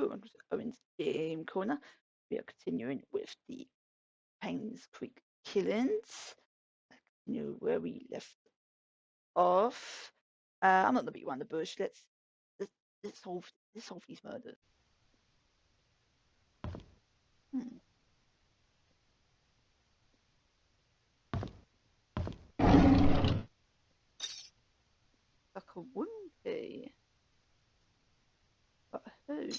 Hello, and Owen's Game Corner. We are continuing with the Painscreek killings. Where we left off. I'm not gonna beat around the bush. Let's let's solve these murders. Hmm. Like a wimpy. But who?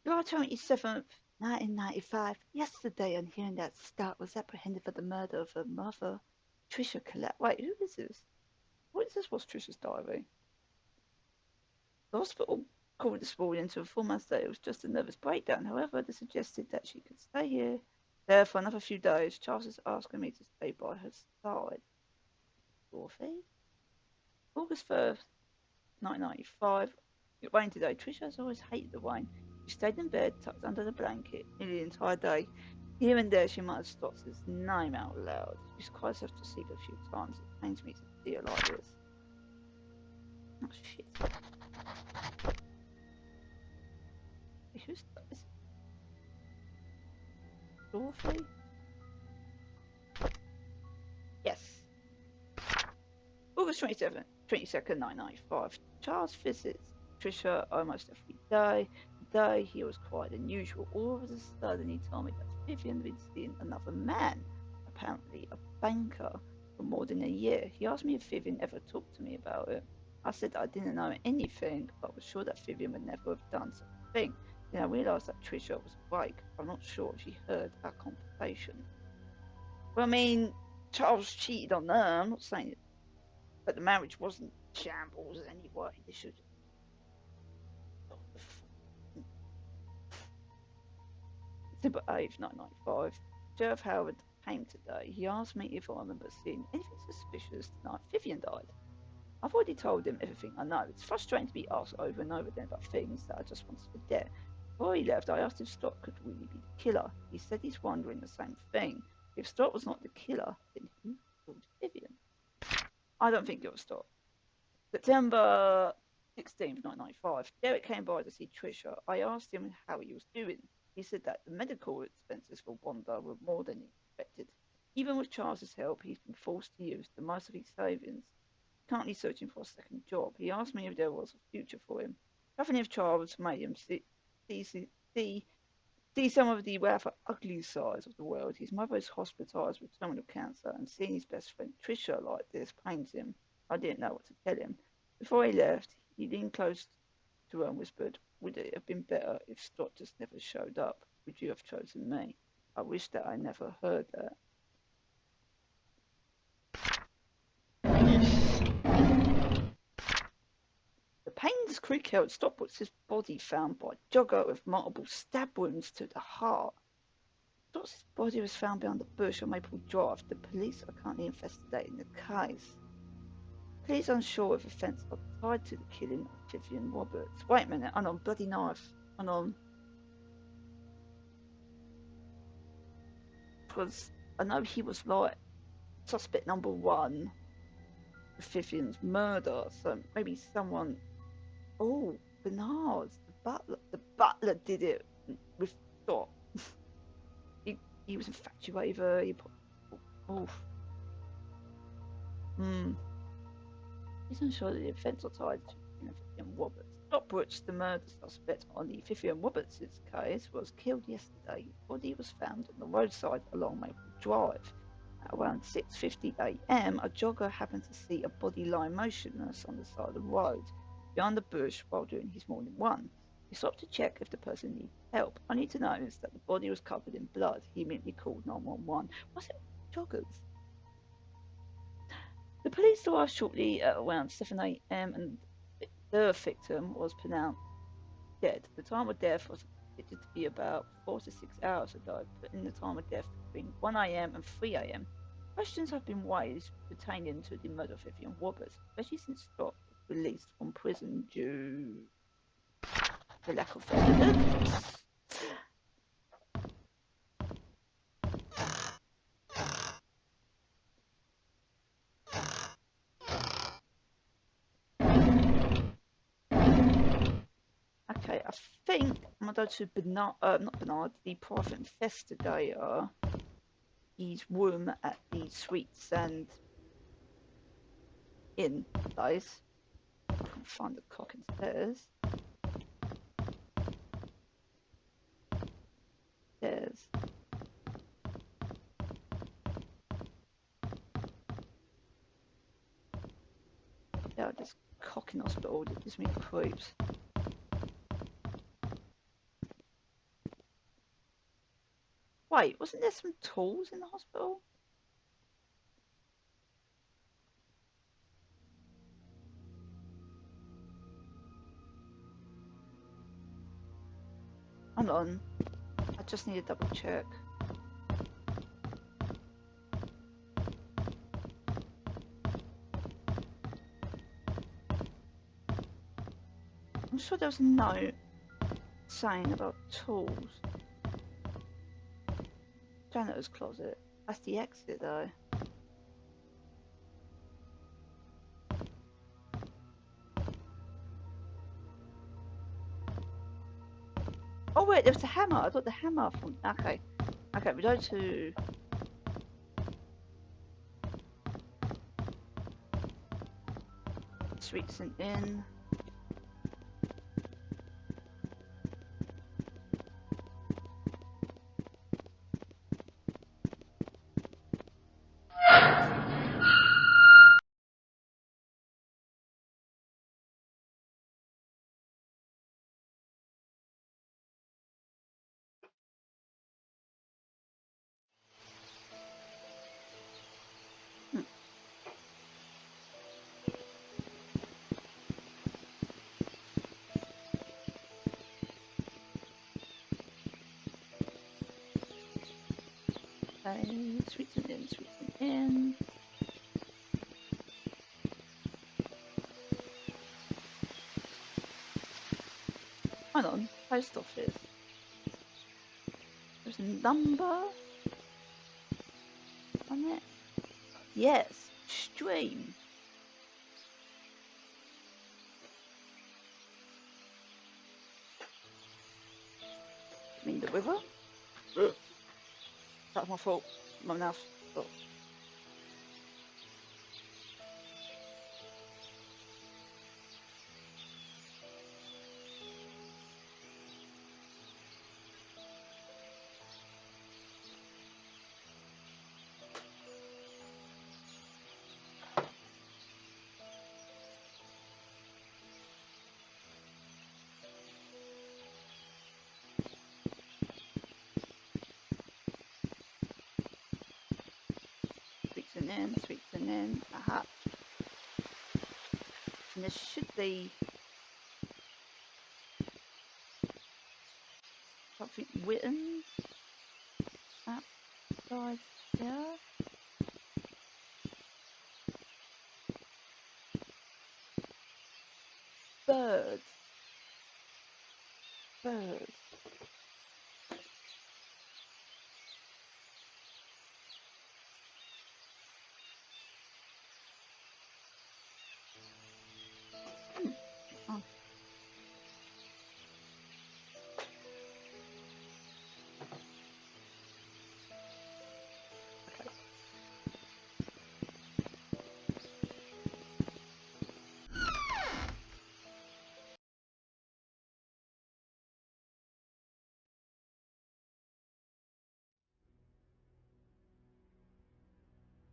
July 27th, 1995. Yesterday, on hearing that Stark was apprehended for the murder of her mother, Trisha Collette. Wait, who is this? What is this? What's Trisha's diary? The hospital called this morning to inform us that it was just a nervous breakdown. However, they suggested that she could stay here there for another few days. Charles is asking me to stay by her side. Dorothy? August 1st, 1995. It rained today. Trisha has always hated the rain. She stayed in bed, tucked under the blanket, nearly the entire day. Here and there, she might have stopped his name out loud. She's cried herself to sleep a few times. It pains me to see her like this. Oh, shit. Who's this? Dorothy? Yes. August 22nd, 1995. Charles visits Trisha almost every day. Today he was quite unusual. All of a sudden he told me that Vivian had been seeing another man, apparently a banker, for more than a year. He asked me if Vivian ever talked to me about it. I said I didn't know anything, but was sure that Vivian would never have done such a thing. Then I realised that Trisha was awake. I'm not sure if she heard our conversation. Well, I mean, Charles cheated on her. I'm not saying it, but the marriage wasn't shambles anyway. They should. December 8th, 1995. Sheriff Howard came today. He asked me if I remember seeing anything suspicious tonight. Vivian died. I've already told him everything I know. It's frustrating to be asked over and over again about things that I just want to forget. Before he left, I asked if Stott could really be the killer. He said he's wondering the same thing. If Stott was not the killer, then who killed Vivian? I don't think it was Stott. September 16th, 1995. Derek came by to see Trisha. I asked him how he was doing. He said that the medical expenses for Wanda were more than he expected. Even with Charles's help, he's been forced to use the most of his savings. Currently searching for a second job. He asked me if there was a future for him. Nothing if Charles made him see, see, see some of the rather ugly sides of the world. His mother is hospitalised with terminal cancer, and seeing his best friend Trisha like this pains him. I didn't know what to tell him. Before he left, he leaned close to her and whispered, "Would it have been better if Stott just never showed up? Would you have chosen me? I wish that I never heard that." The Painscreek held Stott was his body found by a jogger with multiple stab wounds to the heart. Stott's body was found behind the bush on Maple Drive. The police are currently investigating the case. Police unsure if offence are tied to the killing of Vivian Roberts. Wait a minute, hang on, bloody knife. Hang on. Because I know he was like suspect number one for Vivian's murder, so maybe someone. Oh, Bernard, the butler. The butler did it with Stott. he was infatuated with her. He put. Oof. Hmm. He's unsure that the offence are tied to Vivian Roberts. Stott Brooks, the murder suspect on the Vivian Roberts case, was killed yesterday. His body was found on the roadside along Maple Drive. At around 6:50 a.m., a jogger happened to see a body lying motionless on the side of the road behind the bush while doing his morning run. He stopped to check if the person needed help, only to notice that the body was covered in blood. He immediately called 911. Was it joggers? The police arrived shortly at around 7 a.m. and the victim was pronounced dead. The time of death was predicted to be about 4 to 6 hours ago, putting the time of death between 1 a.m. and 3 a.m. Questions have been raised pertaining to the murder of Vivian Roberts, especially since Stott was released from prison due to lack of evidence. Okay, I think I'm gonna go to Bernard, not Bernard, the private investigator. His room at the Sweets and Inn place. I can find the clock and stairs. Stairs. Yeah, this cock in hospital that gives me the creeps. Wait, wasn't there some tools in the hospital? Hold on. I just need to double check. I'm sure there was a note saying about tools. Janitor's closet. That's the exit though. Oh wait, there was a hammer. I got the hammer from. Okay. Okay, we go to. Sweets and Inn. Okay, Sweets and Inn, Sweets and Inn. Hold on, post office. There's a number on it. Yes, stream. I mean the river. That's my fault. My mouth. Oh. Sweets and Inn. Aha. And there should be something written outside there. Bird. Bird. Oh. Okay.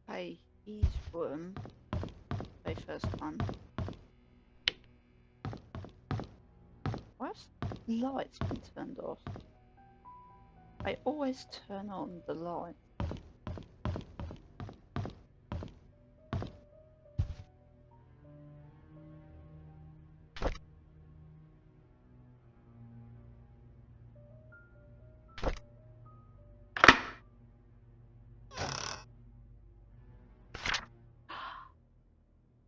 Hey, he's room. Very first one. Why's the lights been turned off? I always turn on the light.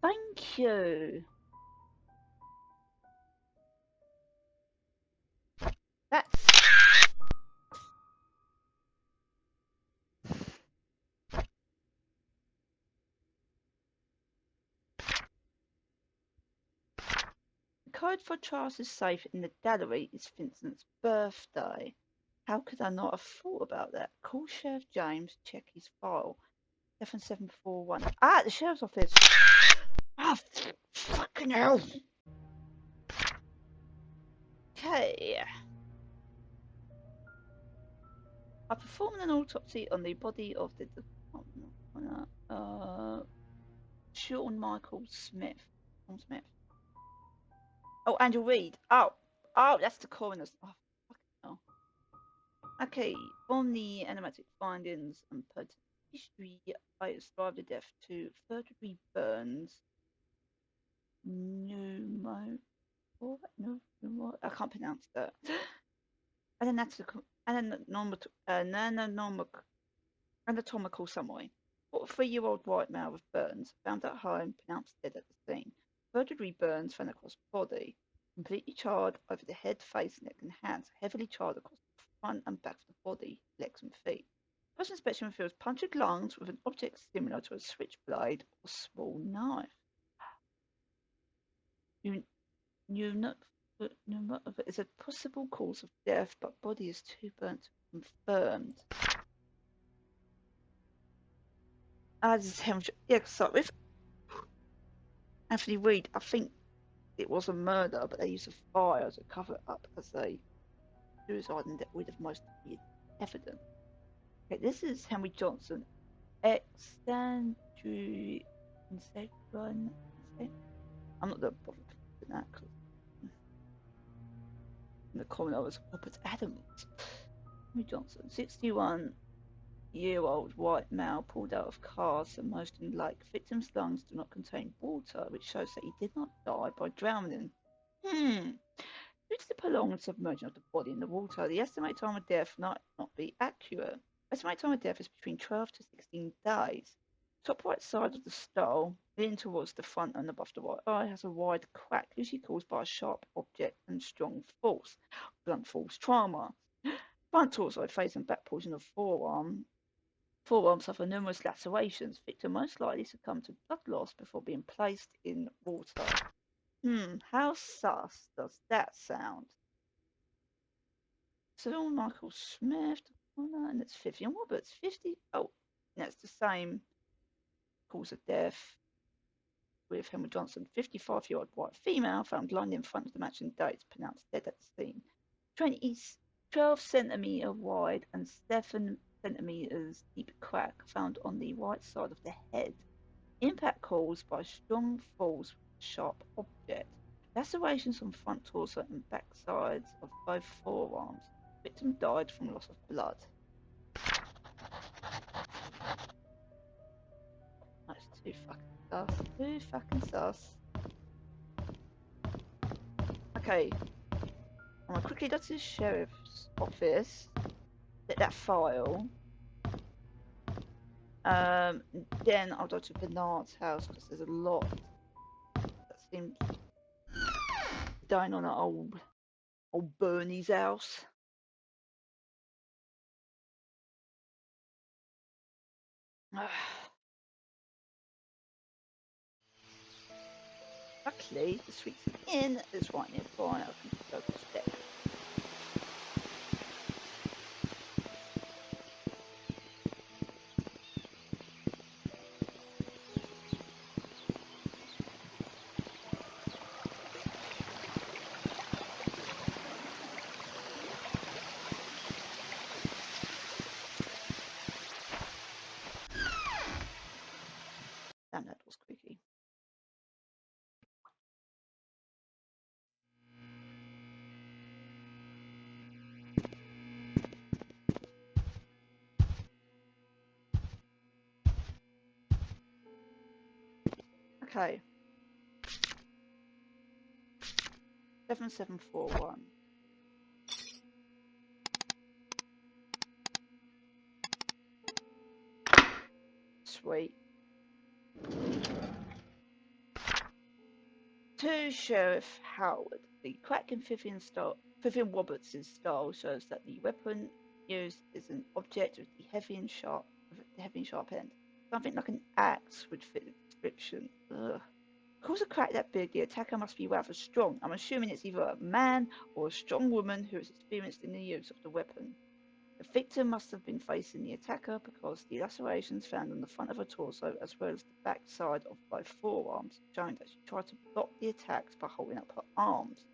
Thank you. That's code for Charles's safe in the gallery is Vincent's birthday. How could I not have thought about that? Call Sheriff James, check his file. 7741. Ah, the sheriff's office. Ah, fucking hell. Okay. I performed an autopsy on the body of the Sean Michael Smith. Sean Smith. Oh, Andrew Reed. Oh, that's the coroner's. Oh, fucking hell. Okay, from the animatic findings and pertinent history, I ascribed the death to third-degree burns, pneumo. I can't pronounce that. Anatomical summary. 43-year-old white male with burns, found at home, pronounced dead at the scene. Third-degree burns found across the body, completely charred over the head, face, neck, and hands, heavily charred across the front and back of the body, legs, and feet. First inspection reveals punctured lungs with an object similar to a switchblade or small knife. Is a possible cause of death, but body is too burnt to be confirmed. This is hemorrhage. Yeah, start with Anthony Reed. I think it was a murder, but they used a fire to cover it up as a suicide and get rid of most of the evidence. Okay, this is Henry Johnson. Extendry Insectron. I'm not going to bother with that because the coroner was Robert Adams. Henry Johnson, 61-year-old white male pulled out of car submerged in lake. Victim's lungs do not contain water, which shows that he did not die by drowning. Due to the prolonged submersion of the body in the water, the estimated time of death might not be accurate. Estimated time of death is between 12 to 16 days. Top right side of the skull, leaning towards the front and above the right eye, has a wide crack, usually caused by a sharp object and strong force. Blunt force trauma. Front torso, face and back portion of forearm. Forearms suffer numerous lacerations. Victim most likely succumbed to blood loss before being placed in water. How sus does that sound? So Michael Smith, and it's 50. And Roberts, 50. Oh, that's the same cause of death with Henry Johnson. 55-year-old white female found lying in front of the matching dates, pronounced dead at the scene. 12 centimeter wide and 7 centimeters deep crack found on the right side of the head. Impact caused by strong force with a sharp object. Lacerations on front torso and back sides of both forearms. Victim died from loss of blood. That's too fucking sus. Too fucking sus. Okay. I'm gonna quickly go to the sheriff's office. Get that file. Then I'll go to Bernard's house because there's a lot that seems dying on at old Bernie's house. Luckily, the Sweets Inn is right nearby. I can go to step. Damn, that was creaky. Okay. 7741. Sweet. To Sheriff Howard, the crack in Vivian Roberts' skull shows that the weapon used is an object with the heavy and sharp end. Something like an axe would fit the description. Ugh. Because a crack that big, the attacker must be rather strong. I'm assuming it's either a man or a strong woman who is experienced in the use of the weapon. The victim must have been facing the attacker because the lacerations found on the front of her torso as well as the back side of both forearms showing that she tried to block the attacks by holding up her arms.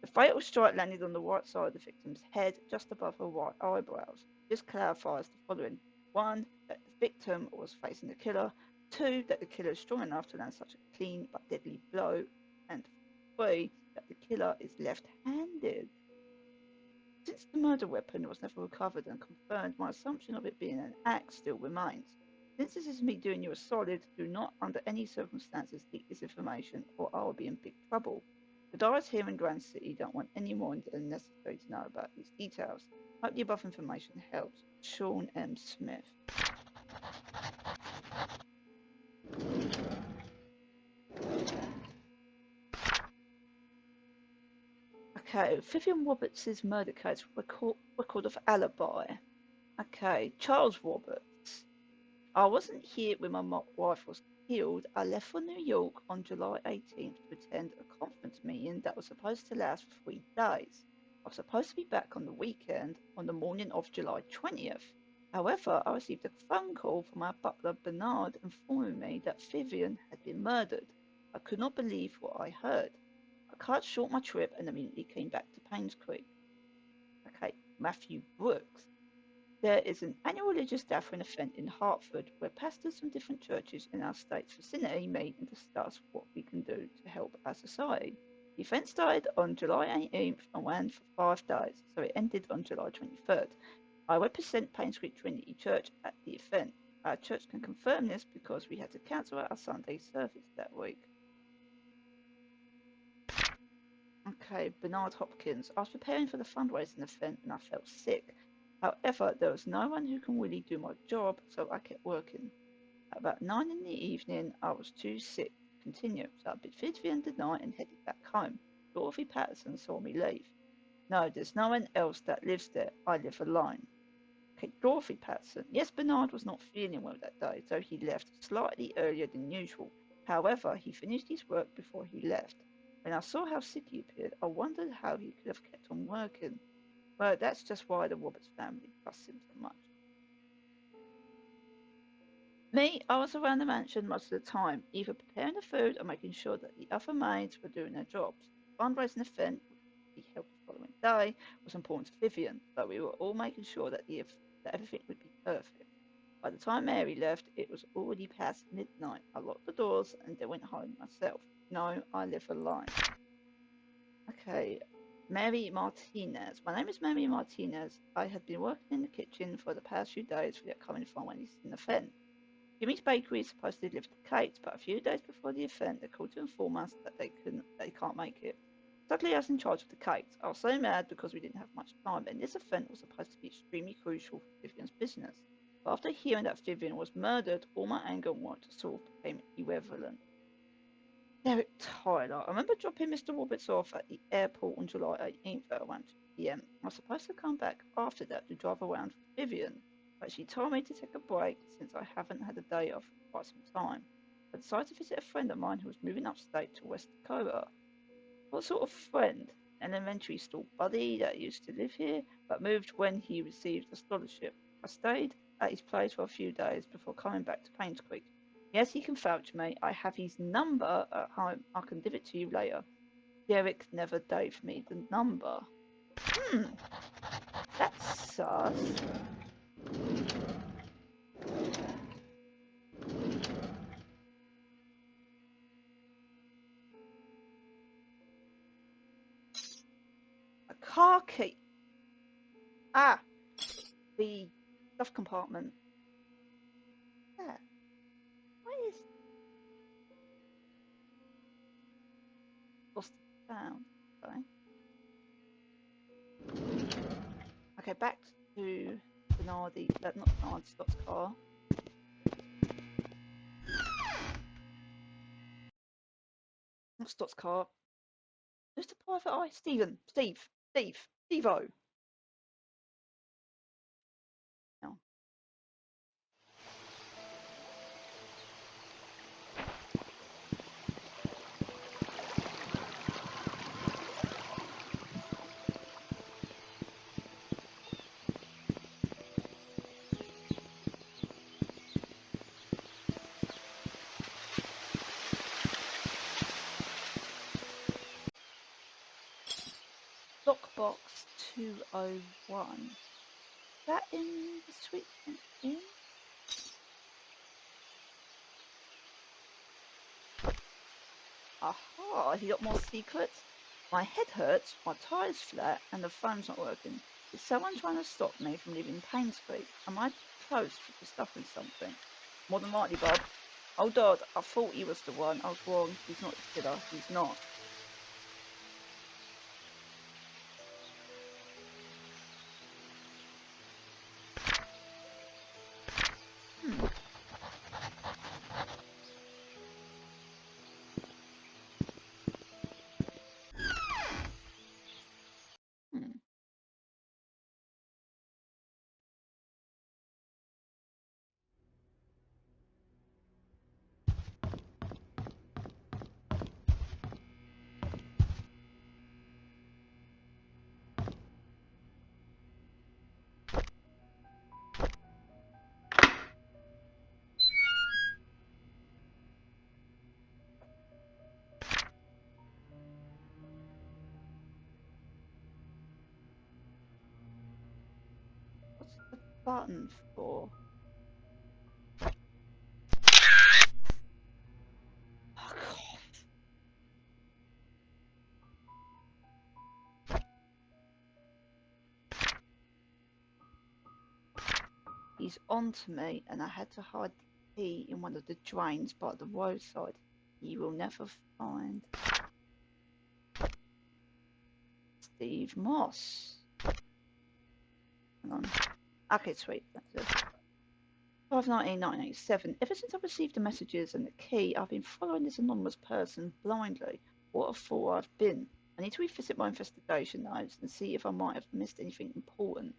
The fatal strike landed on the right side of the victim's head, just above her right eyebrows. This clarifies the following. 1. That the victim was facing the killer. 2. That the killer is strong enough to land such a clean but deadly blow. And 3. That the killer is left-handed. Since the murder weapon was never recovered and confirmed, my assumption of it being an axe still remains. Since this is me doing you a solid, do not under any circumstances leak this information or I will be in big trouble. The diaries here in Grand City don't want any more than necessary to know about these details. Hope the above information helps. Sean M. Smith. Okay, Vivian Roberts' murder case record of alibi. Okay, Charles Roberts. I wasn't here when my wife was killed. I left for New York on July 18th to attend a conference meeting that was supposed to last for 3 days. I was supposed to be back on the weekend on the morning of July 20th. However, I received a phone call from our butler Bernard informing me that Vivian had been murdered. I could not believe what I heard. I cut short my trip and immediately came back to Painscreek. Okay, Matthew Brooks. There is an annual religious gathering event in Hartford where pastors from different churches in our state's vicinity meet and discuss what we can do to help our society. The event started on July 18th and ran for 5 days, so it ended on July 23rd. I represent Painscreek Trinity Church at the event. Our church can confirm this because we had to cancel our Sunday service that week. Okay, Bernard Hopkins. I was preparing for the fundraising event and I felt sick. However, there was no one who can really do my job, so I kept working. At about 9 in the evening, I was too sick to continue, so I bid Vivian good night and headed back home. Dorothy Patterson saw me leave. No, there's no one else that lives there. I live alone. Okay, Dorothy Patterson. Yes, Bernard was not feeling well that day, so he left slightly earlier than usual. However, he finished his work before he left. When I saw how sick he appeared, I wondered how he could have kept on working. Well, that's just why the Roberts family trusts him so much. Me, I was around the mansion most of the time, either preparing the food or making sure that the other maids were doing their jobs. The fundraising event, which would be held the following day, was important to Vivian, but we were all making sure that everything would be perfect. By the time Mary left, it was already past midnight. I locked the doors and then went home myself. No, I live alone. Okay, Mary Martinez. My name is Mary Martinez. I had been working in the kitchen for the past few days for the upcoming fundraising event. Jimmy's Bakery is supposed to deliver the cakes, but a few days before the event, they called to inform us that they can't make it. Suddenly, I was in charge of the cakes. I was so mad because we didn't have much time, and this event was supposed to be extremely crucial for Vivian's business. But after hearing that Vivian was murdered, all my anger and want to solve became irrelevant. Derek Tyler. I remember dropping Mr. Roberts off at the airport on July 18th at around 2 p.m. I was supposed to come back after that to drive around with Vivian, but she told me to take a break since I haven't had a day off for quite some time. I decided to visit a friend of mine who was moving upstate to West Dakota. What sort of friend? An elementary school buddy that used to live here, but moved when he received a scholarship. I stayed at his place for a few days before coming back to Painscreek. Yes, he can vouch me. I have his number at home. I can give it to you later. Derek never gave me the number. That's sus. A car key. Ah, the stuff compartment. There. Where is lost and found? Okay. Okay, back to Bernardi. Not Bernard, Scott's car. Not Scott's car. Who's the private eye? Stephen. Steve-O. No. 201. Is that in the switch in? Aha, have you got more secrets? My head hurts, my tire's flat, and the phone's not working. Is someone trying to stop me from leaving Painscreek? Am I close to discovering something? More than likely, Bob. Oh, Dad, I thought he was the one. I was wrong. He's not the killer. He's not. Hmm. Hmm. What's the button for? Oh, God. He's onto me, and I had to hide the key in one of the drains by the roadside. He will never find Steve Moss. Hang on. Okay, sweet. That's it. 5/19/1987. Ever since I received the messages and the key, I've been following this anonymous person blindly. What a fool I've been. I need to revisit my investigation notes and see if I might have missed anything important.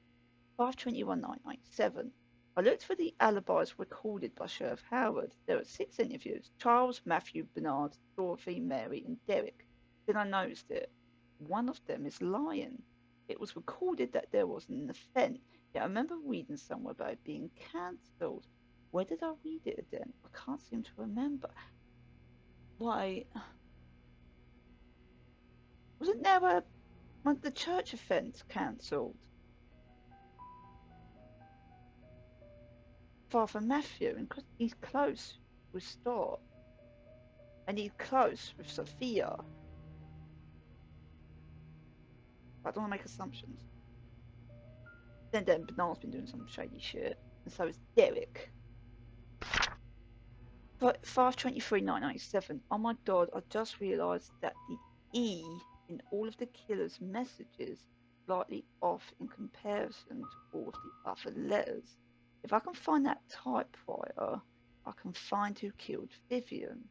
5/21/1987. I looked for the alibis recorded by Sheriff Howard. There were 6 interviews: Charles, Matthew, Bernard, Dorothy, Mary, and Derek. Then I noticed it. One of them is lying. It was recorded that there was an event. Yeah, I remember reading somewhere about it being cancelled. Where did I read it again? I can't seem to remember. Why? Wasn't there the church event cancelled? Father Matthew, and because he's close with Stott, and he's close with Sophia. I don't want to make assumptions. Then Bernard's been doing some shady shit, and so is Derek. But 5/23/1997. Oh my god, I just realised that the E in all of the killer's messages is slightly off in comparison to all of the other letters. If I can find that typewriter, I can find who killed Vivian.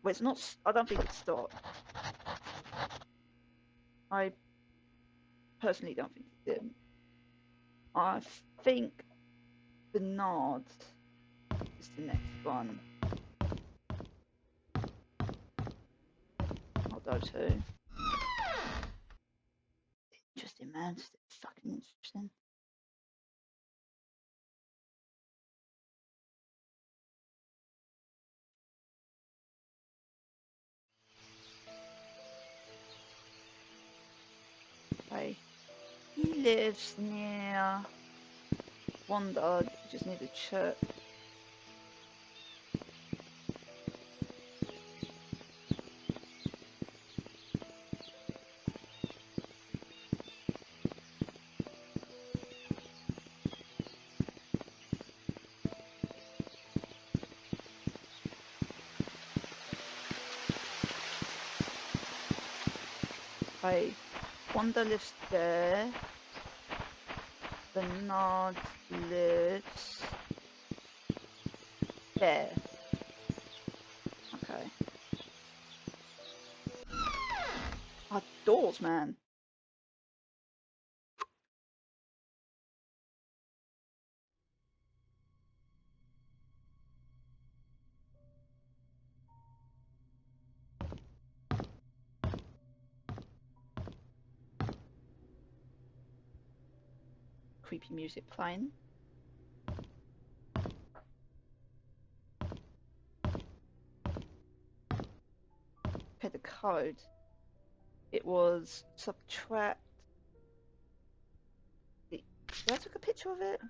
Well, it's not. I don't think it's Stott. I personally don't think it's him. I think Bernard is the next one. I'll go to. Interesting, man. Just fucking interesting. Okay. He lives near Wanda, just near the church. Okay. Wanda lives there. Bernard lives there. Okay. Outdoors, man. Creepy music playing. Okay, the code. It was subtract the. Did I took a picture of it?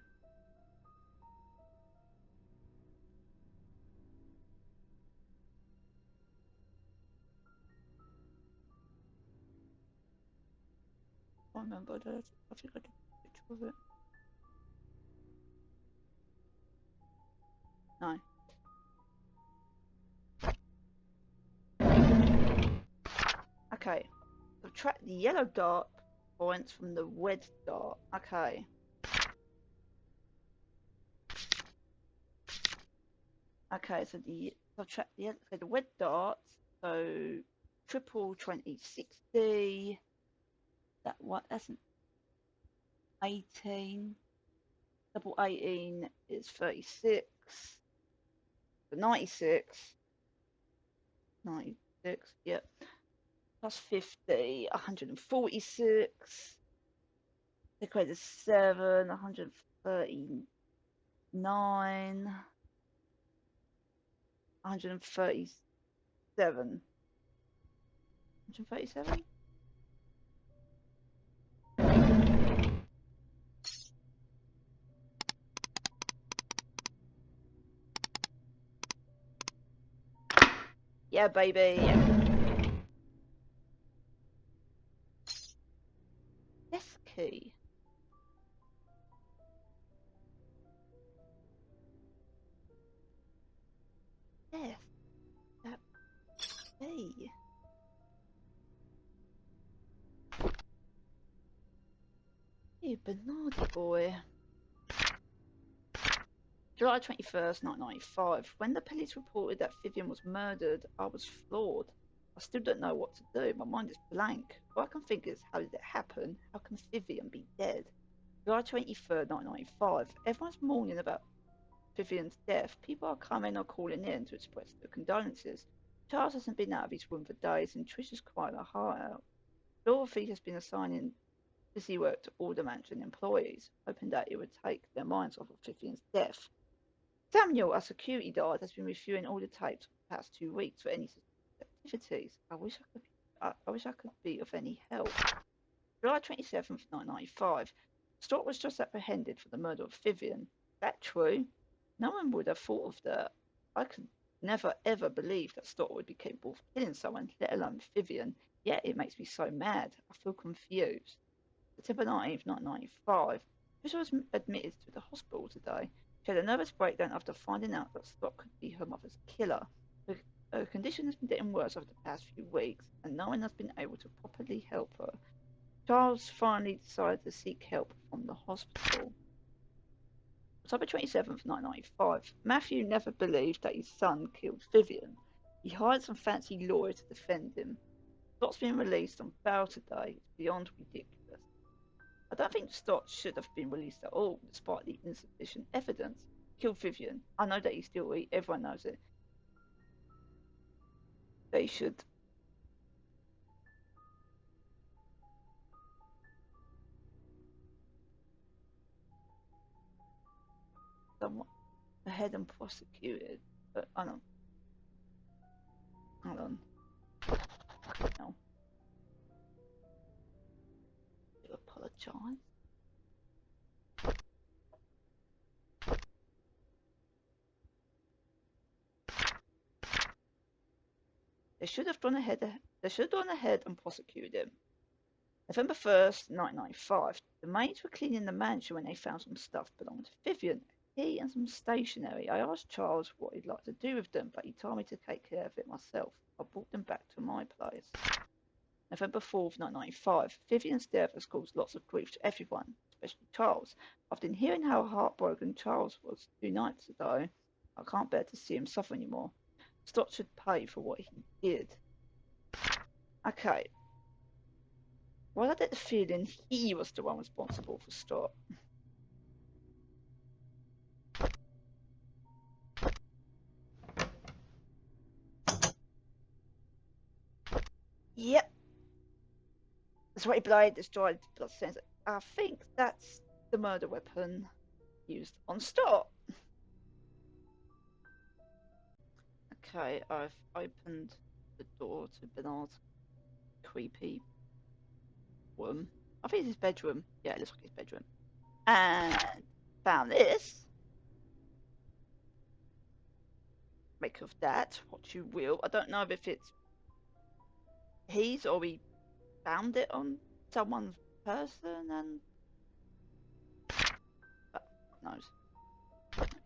I remember that. I think I took a picture of it. No. Okay. Subtract the yellow dot points from the red dot. Okay. Okay, so the subtract the red dots. So triple 2060. That's an 18. Double 18 is 36. So 96. 96, yep. Plus 50, 146. Equate to 7, 139. 137. 137? Yeah, baby. Yes, key. Yes, that key. You Bernardi boy. July 21st, 1995. When the police reported that Vivian was murdered, I was floored. I still don't know what to do. My mind is blank. All I can think is, how did it happen? How can Vivian be dead? July 23rd, 1995. Everyone's mourning about Vivian's death. People are coming or calling in to express their condolences. Charles hasn't been out of his room for days, and Trish is crying her heart out. Dorothy has been assigning busy work to all the mansion employees, hoping that it would take their minds off of Vivian's death. Samuel, our security guard, has been reviewing all the tapes for the past 2 weeks for any activities. I wish I could be of any help. July 27th, 1995. Stott was just apprehended for the murder of Vivian. Is that true? No one would have thought of that. I could never ever believe that Stott would be capable of killing someone, let alone Vivian. Yet it makes me so mad. I feel confused. September 19th, 1995. Tricia was admitted to the hospital today. She had a nervous breakdown after finding out that Scott could be her mother's killer. Her condition has been getting worse over the past few weeks, and no one has been able to properly help her. Charles finally decided to seek help from the hospital. October 27th, 1995. Matthew never believed that his son killed Vivian. He hired some fancy lawyer to defend him. Scott's been released on bail today. It's beyond ridiculous. I don't think Stott should have been released at all, despite the insufficient evidence. Killed Vivian. I know that he's still weak. Everyone knows it. They should. Somewhat ahead and prosecuted. But I don't. Hold on. No. I apologise. They should have gone ahead. They should have gone ahead and prosecuted him. November 1st, 1995. The maids were cleaning the mansion when they found some stuff belonging to Vivian. A key and some stationery. I asked Charles what he'd like to do with them, but he told me to take care of it myself. I brought them back to my place. November 4th, 1995. Vivian's death has caused lots of grief to everyone, especially Charles. After hearing how heartbroken Charles was 2 nights ago, I can't bear to see him suffer anymore. Stott should pay for what he did. Okay. Why did I get the feeling he was the one responsible for Stott? Yep. The sweaty blade destroyed blood stains. I think that's the murder weapon used on Stott. Okay, I've opened the door to Bernard's creepy room. I think it's his bedroom. Yeah, it looks like his bedroom. And found this. Make of that what you will. I don't know if it's his or we found it on someone's person and who knows.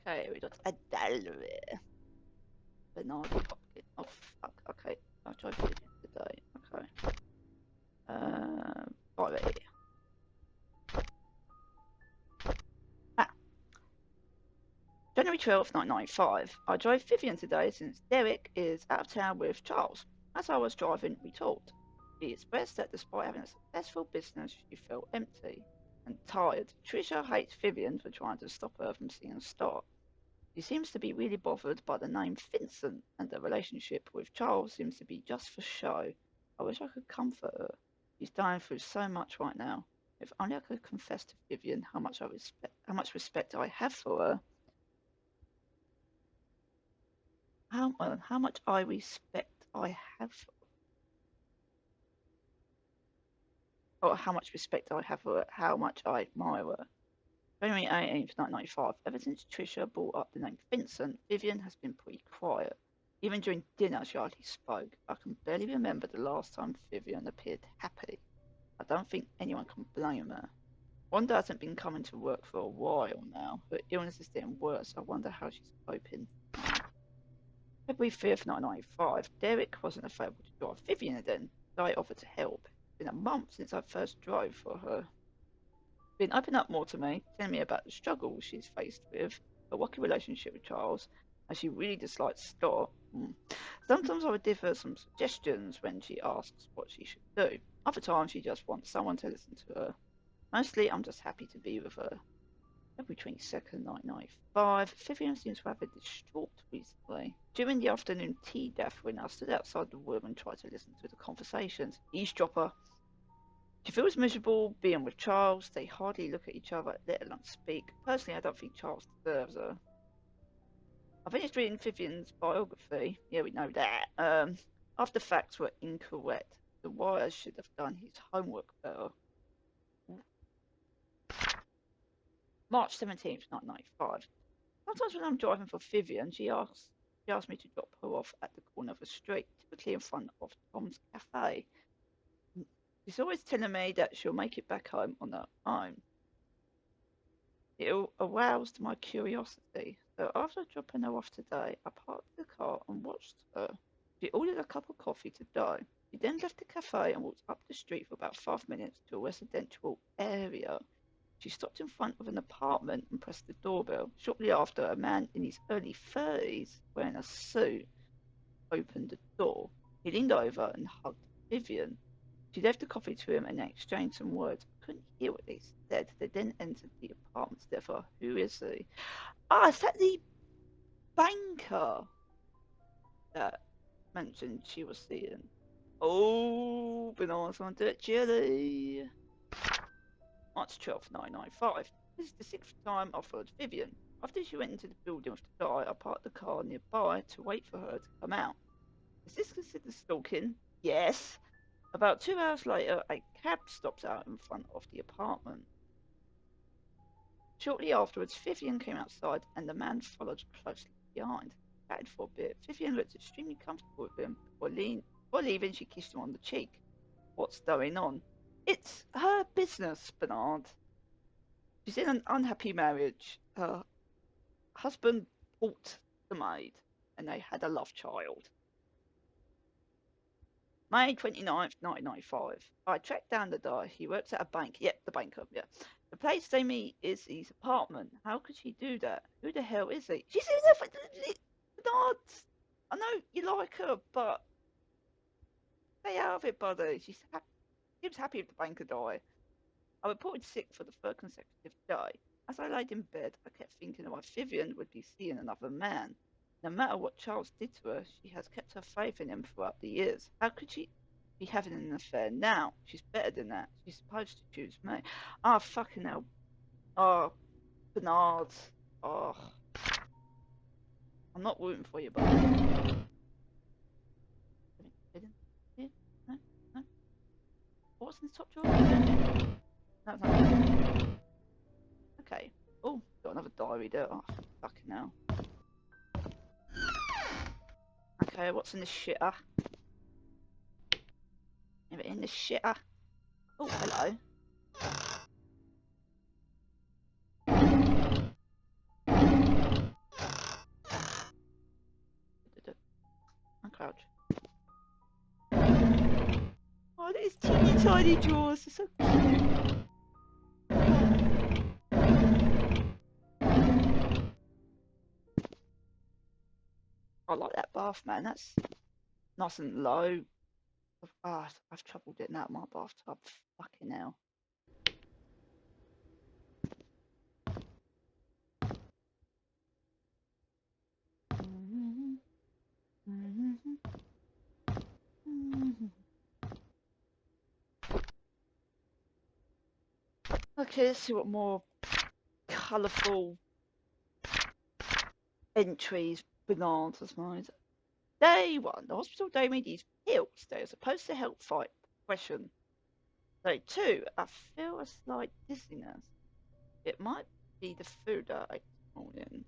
Okay, we got a Delaware. Bernard Hopkins. Oh fuck. Okay, I'll try for it today. Okay. Right. Ah, January 12th, 1995. I drove Vivian today since Derek is out of town with Charles. As I was driving, we talked. He expressed that despite having a successful business, she felt empty and tired. Tricia hates Vivian for trying to stop her from seeing a star. She seems to be really bothered by the name Vincent, and the relationship with Charles seems to be just for show. I wish I could comfort her. She's going through so much right now. If only I could confess to Vivian how much respect I have for her. How much I respect I have for her. Or how much respect I have for her. How much I admire her. January 18th, 1995. Ever since Tricia brought up the name Vincent, Vivian has been pretty quiet. Even during dinner, she hardly spoke. I can barely remember the last time Vivian appeared happy. I don't think anyone can blame her. Wanda hasn't been coming to work for a while now. Her illness is getting worse. I wonder how she's coping. February 5th, 1995. Derek wasn't available to drive Vivian again, so I offered to help. It's been a month since I first drove for her. Been opening up more to me, telling me about the struggles she's faced with, her rocky relationship with Charles, and she really dislikes Scott. Sometimes I would give her some suggestions when she asks what she should do. Other times she just wants someone to listen to her. Mostly I'm just happy to be with her. February 22nd, 1995. Vivian seems to have been distraught recently. During the afternoon tea gathering, I stood outside the room and tried to listen to the conversations. Eavesdropper. She feels miserable being with Charles. They hardly look at each other, let alone speak. Personally, I don't think Charles deserves her. I finished reading Vivian's biography. Yeah, we know that. After facts were incorrect, the writer should have done his homework better. March 17th, 1995. Sometimes when I'm driving for Vivian, she asks me to drop her off at the corner of the street, typically in front of Tom's Cafe. She's always telling me that she'll make it back home on her own. It aroused my curiosity, so after dropping her off today, I parked the car and watched her. She ordered a cup of coffee to go. She then left the cafe and walked up the street for about 5 minutes to a residential area. She stopped in front of an apartment and pressed the doorbell. Shortly after, a man in his early 30s, wearing a suit, opened the door. He leaned over and hugged Vivian. She left the coffee to him and they exchanged some words. I couldn't hear what they said. They then entered the apartment together. Who is he? Ah, is that the banker that mentioned she was seeing? Oh, been on some dirt chili. March 12th, 1995. This is the sixth time I've followed Vivian. After she went into the building with the guy, I parked the car nearby to wait for her to come out. Is this considered stalking? Yes. About 2 hours later, a cab stops out in front of the apartment. Shortly afterwards, Vivian came outside and the man followed closely behind. Chatted for a bit. Vivian looked extremely comfortable with him. Before leaving, she kissed him on the cheek. What's going on? It's her business, Bernard. She's in an unhappy marriage. Her husband bought the maid and they had a love child. May 29th, 1995. I tracked down the guy. He works at a bank. Yep, the banker. Yeah. The place they meet is his apartment. How could she do that? Who the hell is he? She's in there for Bernard. I know you like her, but stay out of it, buddy. Seems happy with the banker guy. I reported sick for the third consecutive day. As I laid in bed, I kept thinking that my Vivian would be seeing another man. No matter what Charles did to her, she has kept her faith in him throughout the years. How could she be having an affair now? She's better than that. She's supposed to choose me. Ah, fucking hell. Oh, Bernard. Oh, I'm not rooting for you, buddy. what's in the top drawer? No, it's not. Okay. Oh, got another diary there. Oh, fucking hell. Okay, what's in the shitter? Anything in the shitter? Oh, hello. Uncrouch. Oh, these teeny tiny drawers are so cute. I like that bath, man. That's nice and low. I've trouble getting out of my bathtub. Fucking hell. Okay, let's see what more colourful entries Bernard has made. Day 1. The hospital gave me these pills. They are supposed to help fight depression. Day 2. I feel a slight dizziness. It might be the food that I ate this morning.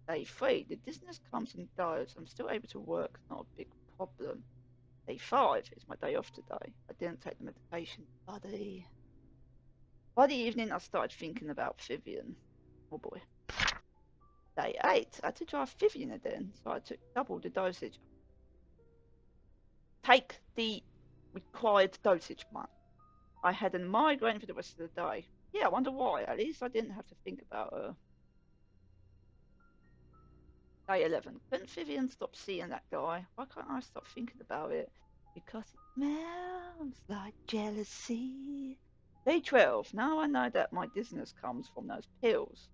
Day 3. The dizziness comes and goes. I'm still able to work. Not a big problem. Day 5. It's my day off today. I didn't take the medication. Buddy. By the evening, I started thinking about Vivian. Oh boy. Day 8. I had to drive Vivian again, so I took double the dosage. Take the required dosage, man. I had a migraine for the rest of the day. Yeah, I wonder why. At least I didn't have to think about her. Day 11. Couldn't Vivian stop seeing that guy? Why can't I stop thinking about it? Because it smells like jealousy. Day 12. Now I know that my dizziness comes from those pills.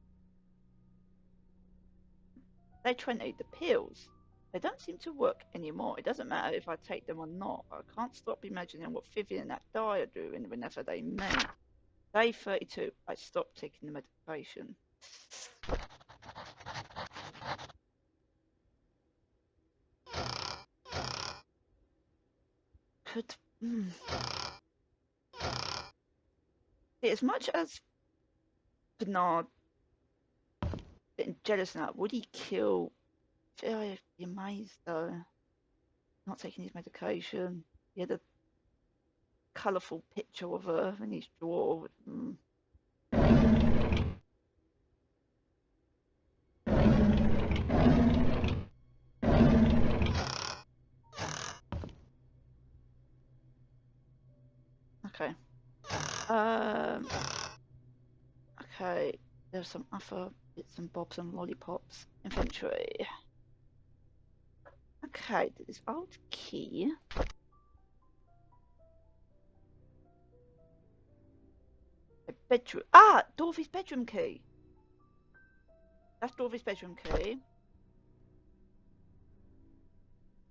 Day 20. The pills. They don't seem to work anymore. It doesn't matter if I take them or not. I can't stop imagining what Vivian and that guy are doing whenever they meet. Day 32. I stopped taking the medication. Could as much as Bernard getting jealous now, would he kill? I'd be amazed though. Not taking his medication. He had a colourful picture of her in his drawer. Okay. Okay. There's some other bits and bobs and lollipops. Inventory. Okay, this old key. A bedroom. Ah, Dorothy's bedroom key. That's Dorothy's bedroom key.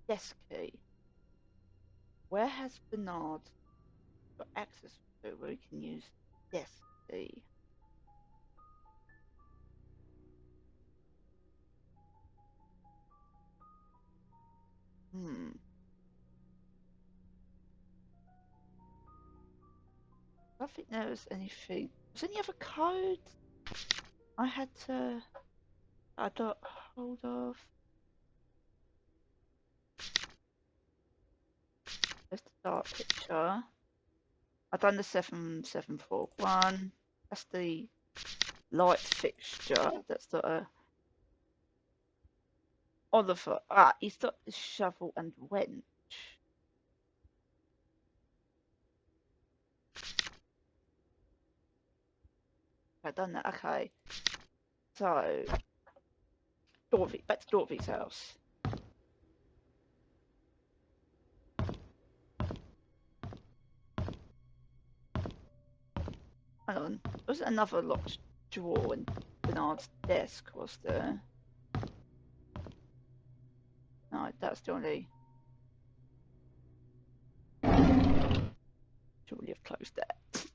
Desk key. Where has Bernard got access to where we can use desk key? I don't think there was anything. Was any other code I had to I got hold of? There's the dark picture. I've done the 7741. That's the light fixture. That's the Oliver. Ah, he's got the shovel and wench. I've done that. Okay. So, Dorothy, back to Dorothy's house. Hang on. Was it another locked drawer in Bernard's desk, was there? No, that's the only. Should really have closed that.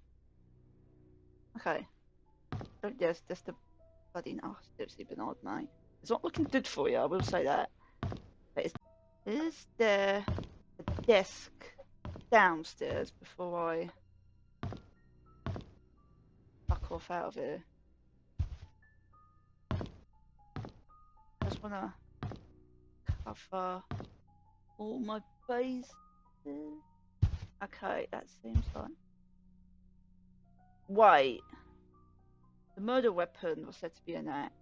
Okay. Oh, yes, that's the bloody nasty Bernard, mate. It's not looking good for you, I will say that. But is there a desk downstairs before I fuck off out of here. Just wanna cover all my bases. Okay, that seems like. Wait. The murder weapon was said to be an axe.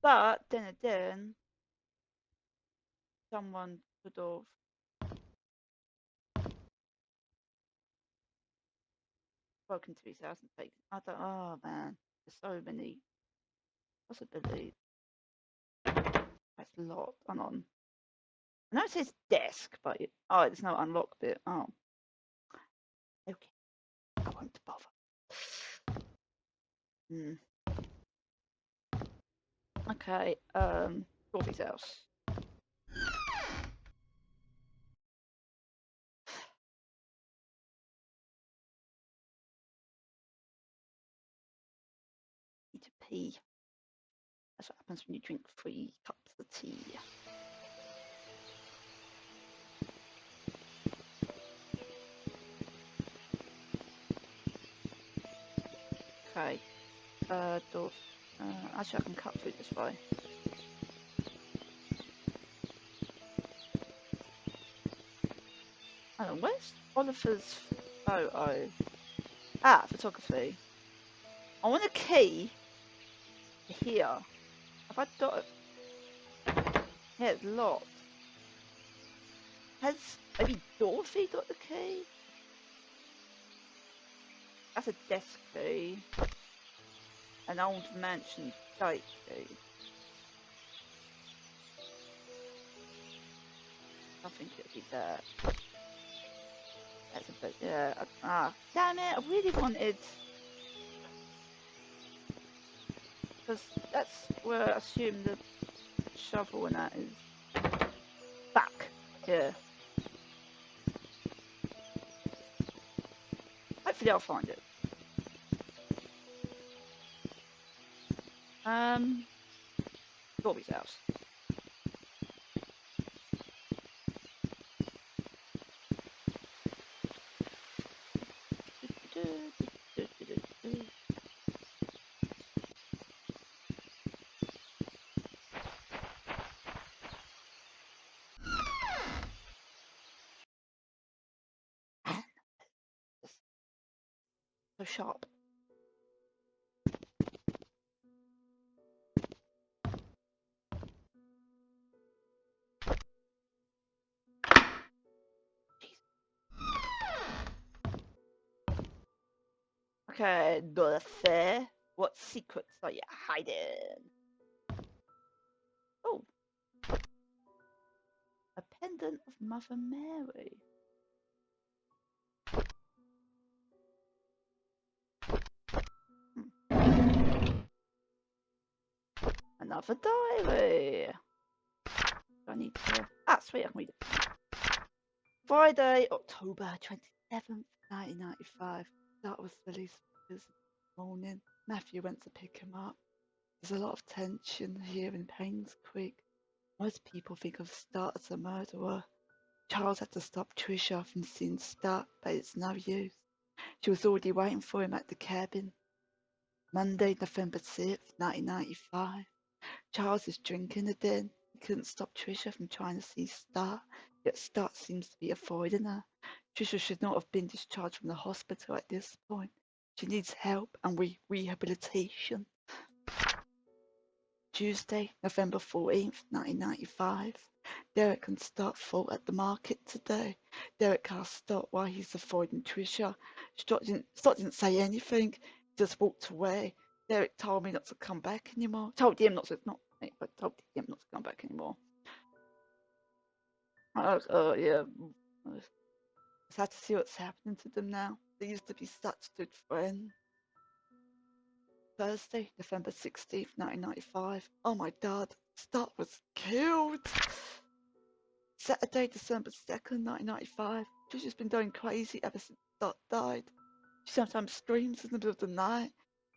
But then again, someone could have broken to his house and taken. I don't. Oh man, there's so many possibilities. That's locked. Hang on. I know it says desk, but oh, there's no unlock bit. Oh, okay. I won't bother. Hmm. Okay. Dorothy's house. Need to pee. That's what happens when you drink 3 cups of tea. Okay. Dorothy. Actually, I can cut through this way. Hang on, where's Oliver's photo? Ah, photography. I want a key here. Have I got it? Yeah, it's locked. Has maybe Dorothy got the key? That's a desk key. An old mansion gate key. I think it'll be that. That's a bit, yeah. Ah, damn it! I really wanted. Because that's where I assume the shovel and that is. Back here. Hopefully I'll find it. Dorothy's house. So sharp. Okay, Dorothy. What secrets are you hiding? Oh. A pendant of Mother Mary. Another diary. Do I need to... Ah, sweet, I can read it. Friday, October 27th, 1995. That was Billy's morning. Matthew went to pick him up. There's a lot of tension here in Painscreek. Most people think of Star as a murderer. Charles had to stop Trisha from seeing Star, but it's no use. She was already waiting for him at the cabin. Monday, November 6th, 1995. Charles is drinking again. He couldn't stop Trisha from trying to see Star, yet Star seems to be avoiding her. Trisha should not have been discharged from the hospital at this point. She needs help and rehabilitation. Tuesday, November 14th, 1995. Derek and Stott fought at the market today. Derek asked Stott why he's avoiding Trisha. Stott didn't say anything. He just walked away. Derek told me not to come back anymore. Told him not to come back anymore. Yeah. It's sad to see what's happening to them now. They used to be such good friends. Thursday, November 16th, 1995. Oh my god, Stott was killed. Saturday, December 2nd, 1995. Trisha's been going crazy ever since Stott died. She sometimes screams in the middle of the night.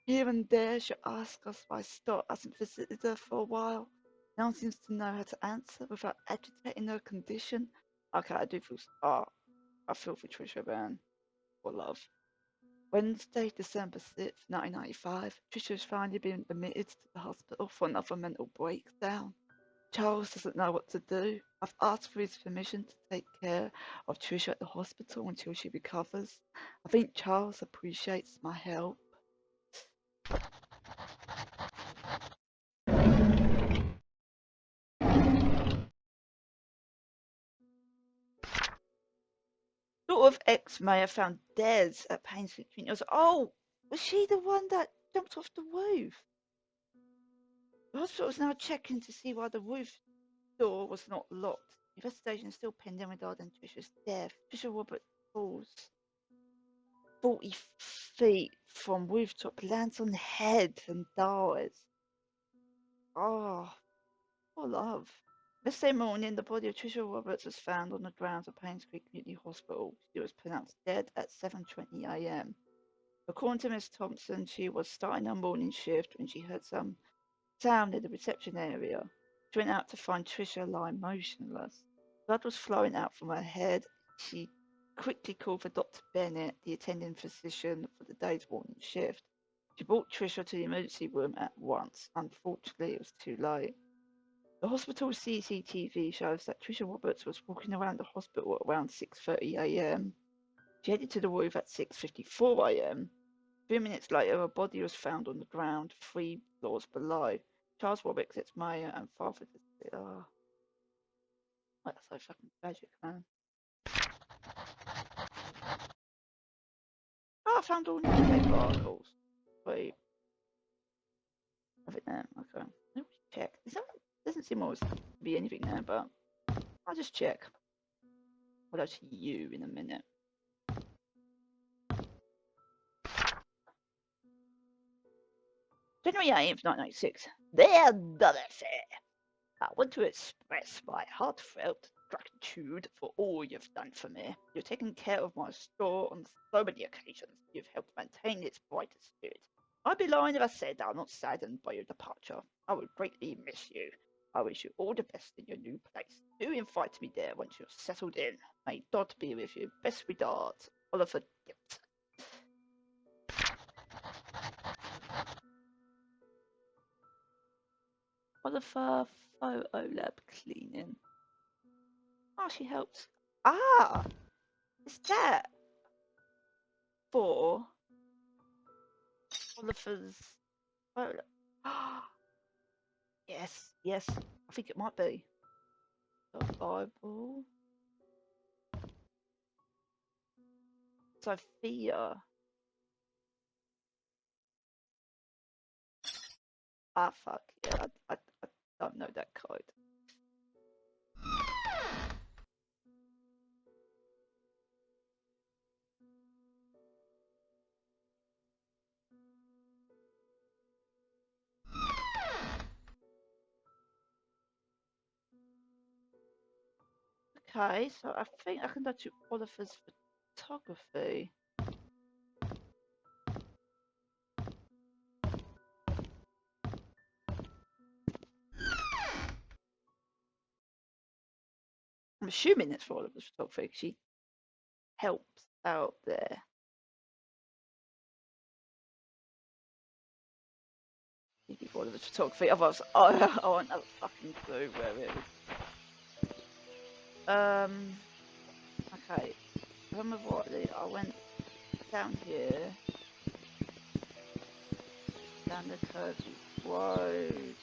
Here and there, she'll ask us why Stott hasn't visited her for a while. No one seems to know how to answer without agitating her condition. Okay, I do feel. I feel for Trisha, man. For love. Wednesday, December 6th, 1995. Trisha has finally been admitted to the hospital for another mental breakdown. Charles doesn't know what to do. I've asked for his permission to take care of Trisha at the hospital until she recovers. I think Charles appreciates my help. Sort of ex may have found Des at Painscreek. Oh, was she the one that jumped off the roof? The hospital is now checking to see why the roof door was not locked. Investigation is still pending regarding Trisha's death. Trisha Robert falls 40 feet from rooftop, lands on the head and dies. Oh, poor love. The same morning, the body of Trisha Roberts was found on the grounds of Painscreek Community Hospital. She was pronounced dead at 7:20 a.m. According to Miss Thompson, she was starting her morning shift when she heard some sound in the reception area. She went out to find Trisha lying motionless. Blood was flowing out from her head. She quickly called for Dr. Bennett, the attending physician for the day's morning shift. She brought Trisha to the emergency room at once. Unfortunately, it was too late. The hospital CCTV shows that Trisha Roberts was walking around the hospital at around 6:30 a.m. She headed to the roof at 6:54 a.m. A few minutes later, her body was found on the ground 3 floors below. Charles Roberts, its mayor, and father. Oh, that's so fucking tragic, man. Oh, I found all newspaper articles. Wait, nothing there. Okay, let me check. Doesn't seem always to be anything there, but I'll just check. I'll go to you in a minute. January 8th, 1996. There, does it say? I want to express my heartfelt gratitude for all you've done for me. You've taken care of my store on so many occasions. You've helped maintain its brightest spirit. I'd be lying if I said I'm not saddened by your departure. I will greatly miss you. I wish you all the best in your new place. Do invite me there once you're settled in. May God be with you. Best regards, Oliver Gibson. Oliver Photo Lab cleaning. Oh, she helps. Ah, is that for Oliver's photo? Yes, yes, I think it might be. The Bible. Sophia. Ah, fuck. Yeah, I don't know that code. Okay, so I think I can go to Oliver's photography. I'm assuming it's for Oliver's photography. She helps out there. Maybe for Oliver's photography. Otherwise, I won't have a fucking clue where it is. Okay. If I remember rightly, I went down here, down the curvy road.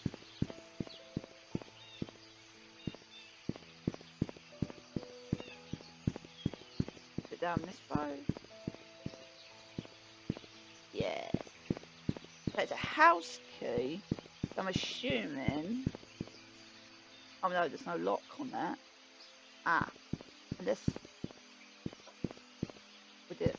Is it down this road? Yes. There's a house key. I'm assuming. Oh no, there's no lock on that. Ah, unless with it.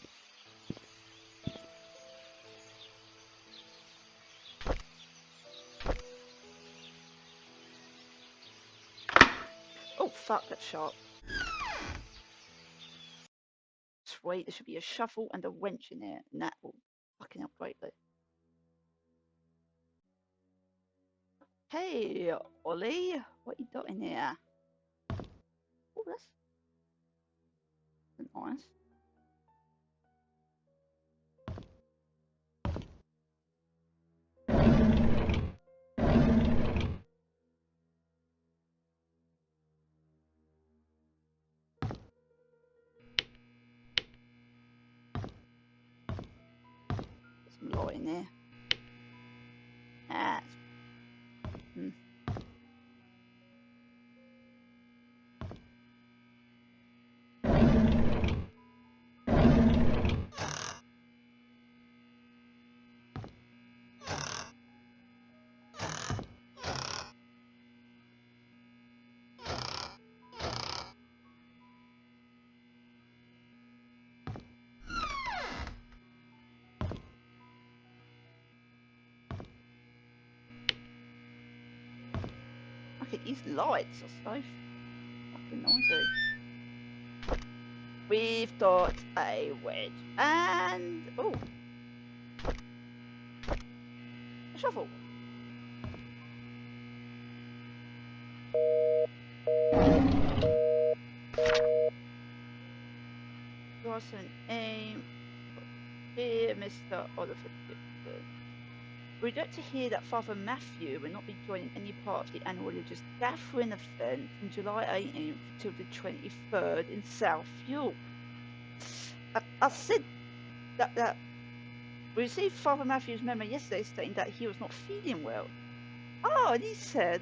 Oh fuck, that's sharp. Sweet, there should be a shovel and a wrench in it, and that will fucking help greatly. Hey, Ollie, what you got in here? Oh, that's Nice. Some light in there. Ah. Okay, these lights are so fucking noisy. We've got a wedge and oh, a shovel. Carson aim. Dear Mr. Oliver Gibson, we regret to hear that Father Matthew will not be joining any part of the annual religious gathering event from July 18th till the 23rd in South York. I said that we received Father Matthew's memo yesterday stating that he was not feeling well. Oh, and he said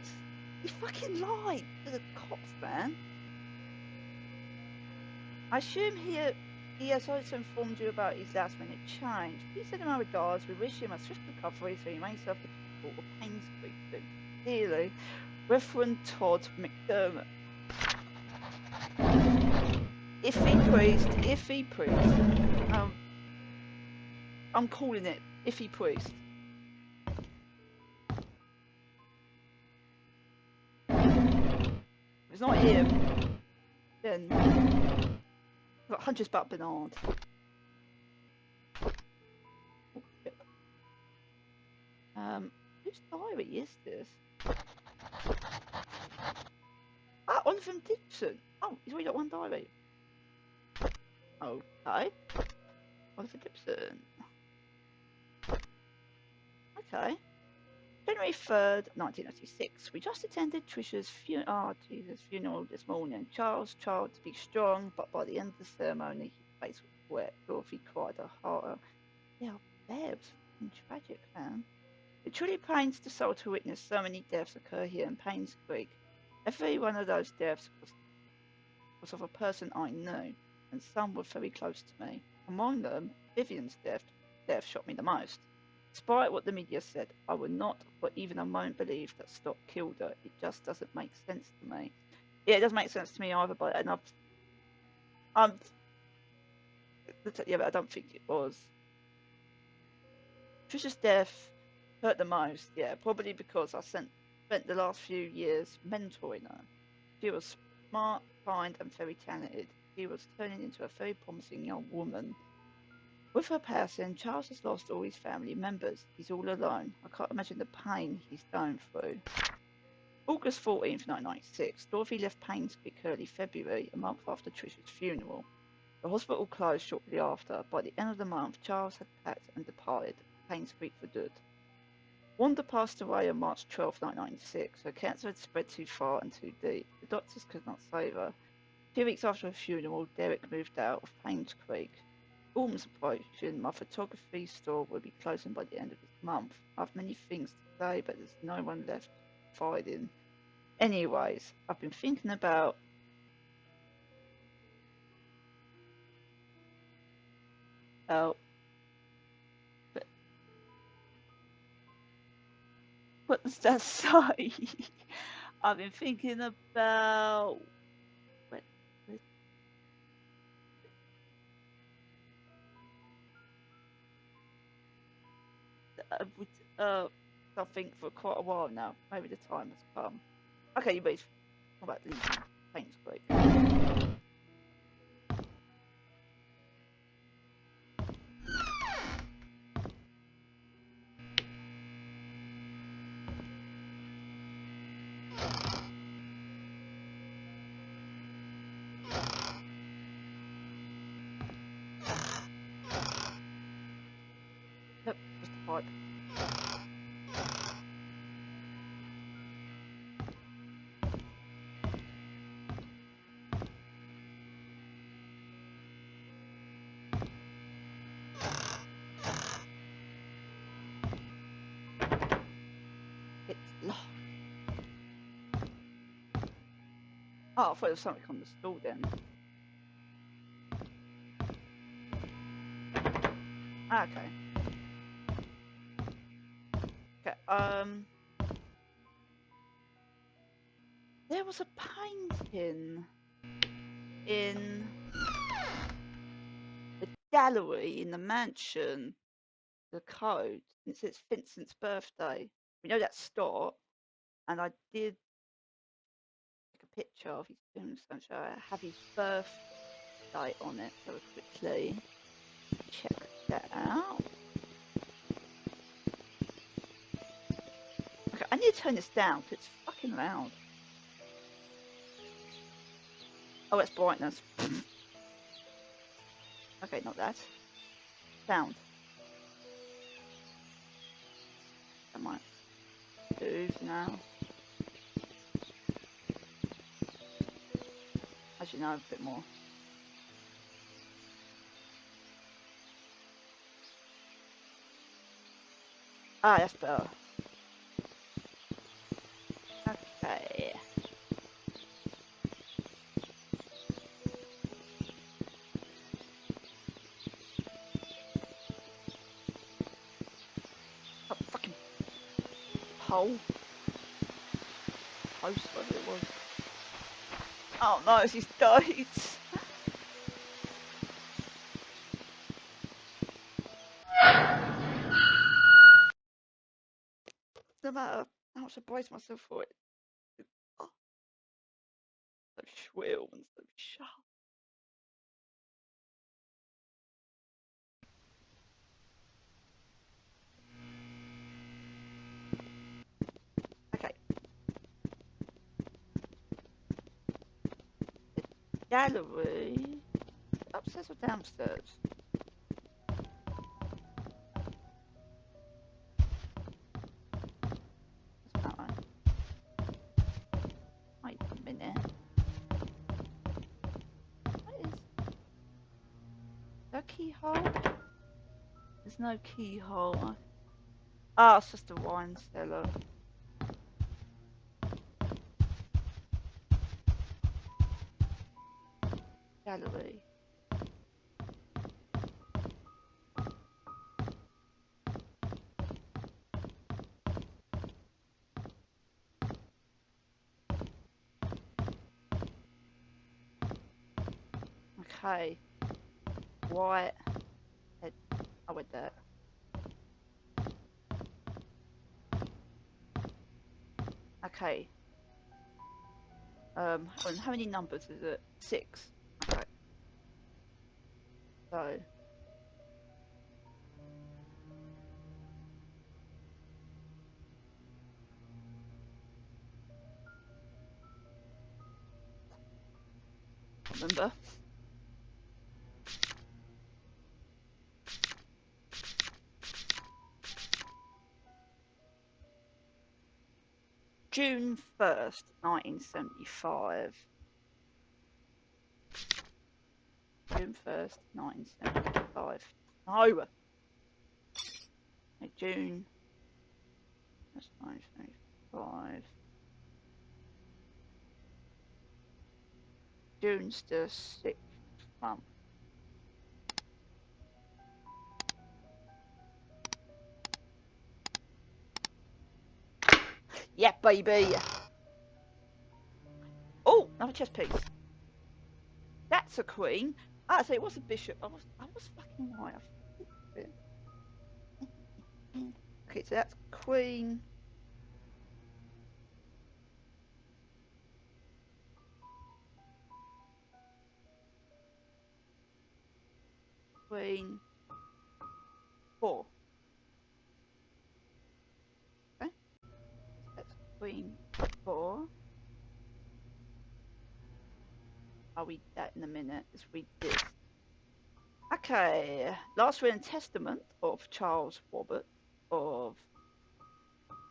he fucking lied to the cops, man. I assume he has also informed you about his last minute change. Please send him our regards. We wish him a swift recovery so he may serve the people of Painscreek soon. Sincerely, Reverend Todd McDermott. Iffy priest. I'm calling it Iffy priest. If it's not him, then got Hunter's Butt Bernard. Whose diary is this? Ah, Oliver Gibson. Oh, he's only got one diary. Okay. Oliver Gibson. Okay. January 3rd, 1996. We just attended Trisha's funeral this morning. Charles tried to be strong, but by the end of the ceremony, his face was wet. Dorothy cried her heart out. Yeah, it was tragic, man. It truly pains the soul to witness so many deaths occur here in Painscreek. Every one of those deaths was of a person I knew, and some were very close to me. Among them, Vivian's death shocked me the most. Despite what the media said, I would not for even a moment believe that Scott killed her. It just doesn't make sense to me. Yeah, it doesn't make sense to me either, but yeah, but I don't think it was. Trisha's death hurt the most, yeah, probably because I spent the last few years mentoring her. She was smart, kind, and very talented. She was turning into a very promising young woman. With her passing, Charles has lost all his family members. He's all alone. I can't imagine the pain he's going through. August 14th, 1996, Dorothy left Painscreek early February, a month after Trisha's funeral. The hospital closed shortly after. By the end of the month, Charles had packed and departed Painscreek for good. Wanda passed away on March 12, 1996. Her cancer had spread too far and too deep. The doctors could not save her. 2 weeks after her funeral, Derek moved out of Painscreek. Autumn's approaching. My photography store will be closing by the end of this month. I have many things to say, but there's no one left fighting. Anyways, I've been thinking about what does that say? I've been thinking about something for quite a while now. Maybe the time has come. Okay, you both talk about leaving Painscreek. Oh, I thought there was something on the stall then. Ah, okay. Okay. There was a painting in the gallery in the mansion, the code. It says Vincent's birthday. We know that's Stott, and I did take a picture of his tombstone, so I have his birthday on it. So we'll quickly check that out. Okay, I need to turn this down because it's fucking loud. Oh, it's brightness. Okay, not that. Sound. That might do for now. As you know, a bit more. Ah, that's better. Okay. Oh, fucking hole. Post, whatever it was. Oh no, it's his dates. No matter how much I brace myself for it. Oh, so shrill and so sharp. Okay. Gallery. Upstairs or downstairs? Doesn't matter. Wait a minute. What is the keyhole? There's no keyhole. Ah, it's just a wine cellar. Gallery. Okay. White. Head. I went there. Okay. How many numbers is it? 6. Okay. So. Remember? June 1st, 1975. June 1st, 1975. No! June. That's 1975. June's the 6th month. Yeah, baby! Oh, another chess piece. That's a queen. Ah, so it was a bishop. I was fucking right. Okay, so that's queen. Queen. 4. Okay, so that's queen 4. I'll read that in a minute. Let's read this. Okay, last will and testament of Charles Robert of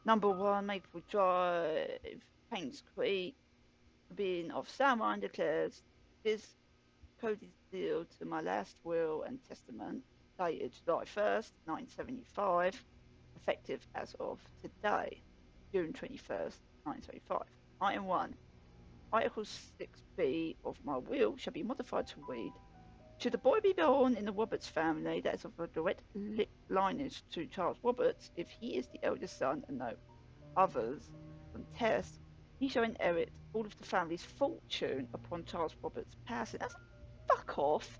number 1 Maple Drive, Painscreek, being of Samwine declares this coded seal to my last will and testament dated July 1st, 1975, effective as of today, June 21st, 1975. Item 1. Article 6B of my will shall be modified to read: should a boy be born in the Roberts family that is of a direct lineage to Charles Roberts, if he is the eldest son and no others contest, he shall inherit all of the family's fortune upon Charles Roberts' passing. That's fuck off.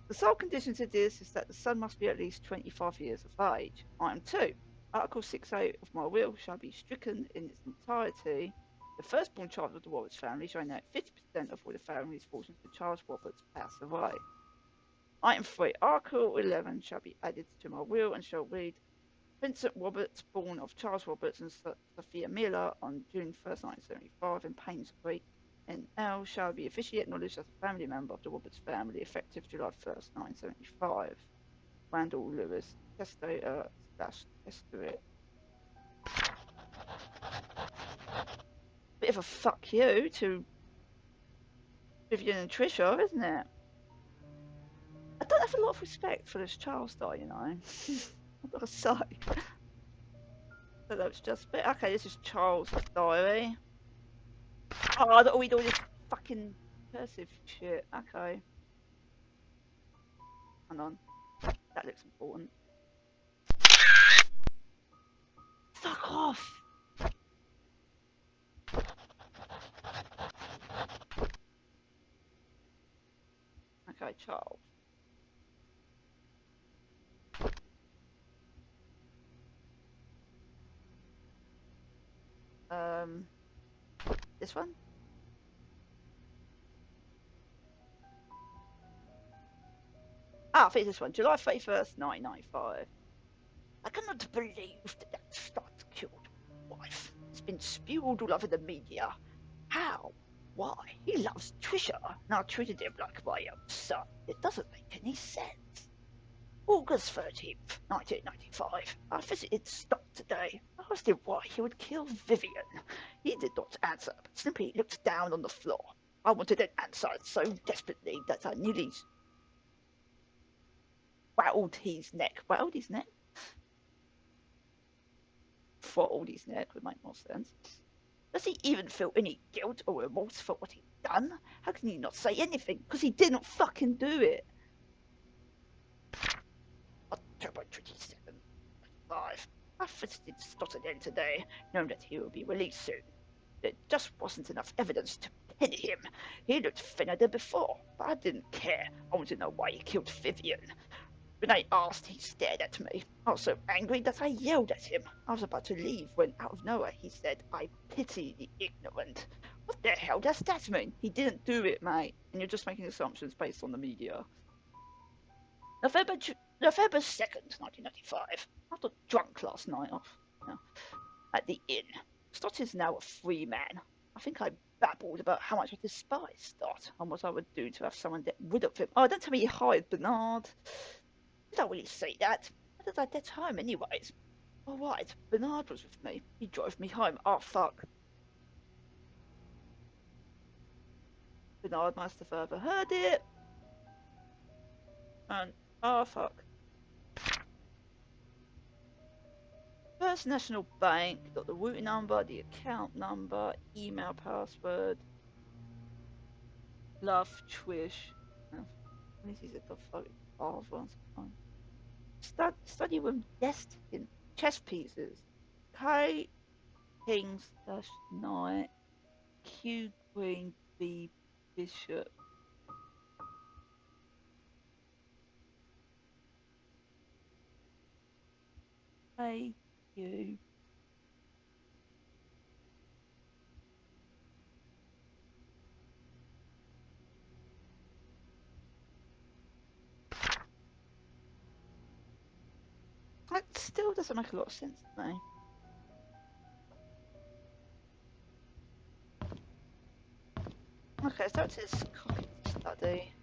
The sole condition to this is that the son must be at least 25 years of age. Item 2. Article 6A of my will shall be stricken in its entirety. The firstborn child of the Roberts family shall inherit 50% of all the family's fortunes when Charles Roberts pass away. Item 3. Article 11 shall be added to my will and shall read: Vincent Roberts, born of Charles Roberts and Sophia Miller on June 1st, 1975 in Painscreek, NL, shall be officially acknowledged as a family member of the Roberts family effective July 1st, 1975. Randall Lewis, testator / testament. Bit of a fuck you to Vivian and Trisha, isn't it? I don't have a lot of respect for this Charles guy, you know. I've got to say. So that was just a bit. Okay, this is Charles' diary. Oh, I don't read all this fucking cursive shit. Okay. Hang on. That looks important. Fuck off! Okay, Charles. This one? Ah, I think this one. July 31st, 1995. I cannot believe that Stott killed my wife. It's been spewed all over the media. How? Why? He loves Trisha, and I treated him like my own son. It doesn't make any sense. August 13th, 1995. I visited Stott today. I asked him why he would kill Vivian. He did not answer, but simply looked down on the floor. I wanted an answer so desperately that I nearly rattled his neck. Rattled his neck? Throttled his neck would make more sense. Does he even feel any guilt or remorse for what he's done? How can he not say anything? Because he didn't fucking do it. October 27th, 5. I visited Stott again today, knowing that he will be released soon. There just wasn't enough evidence to pin him. He looked thinner than before, but I didn't care. I wanted to know why he killed Vivian. When I asked, he stared at me. I was so angry that I yelled at him. I was about to leave when, out of nowhere, he said, "I pity the ignorant." What the hell does that mean? He didn't do it, mate. And you're just making assumptions based on the media. November 2nd, 1995. I got drunk last night at the inn. Stott is now a free man. I think I babbled about how much I despise Stott and what I would do to have someone get rid of him. Oh, don't tell me he hired Bernard. You don't really say that. How did I get home, anyways? All right, Bernard was with me. He drove me home. Oh, fuck. Bernard must have overheard it. And, oh, fuck. First National Bank, got the routing number, the account number, email password. Love, Trish. This is a fucking study room desk in chess pieces. K King / Knight. Q Queen B Bishop. A Q. That still doesn't make a lot of sense to me. Okay, so that's his cooking study.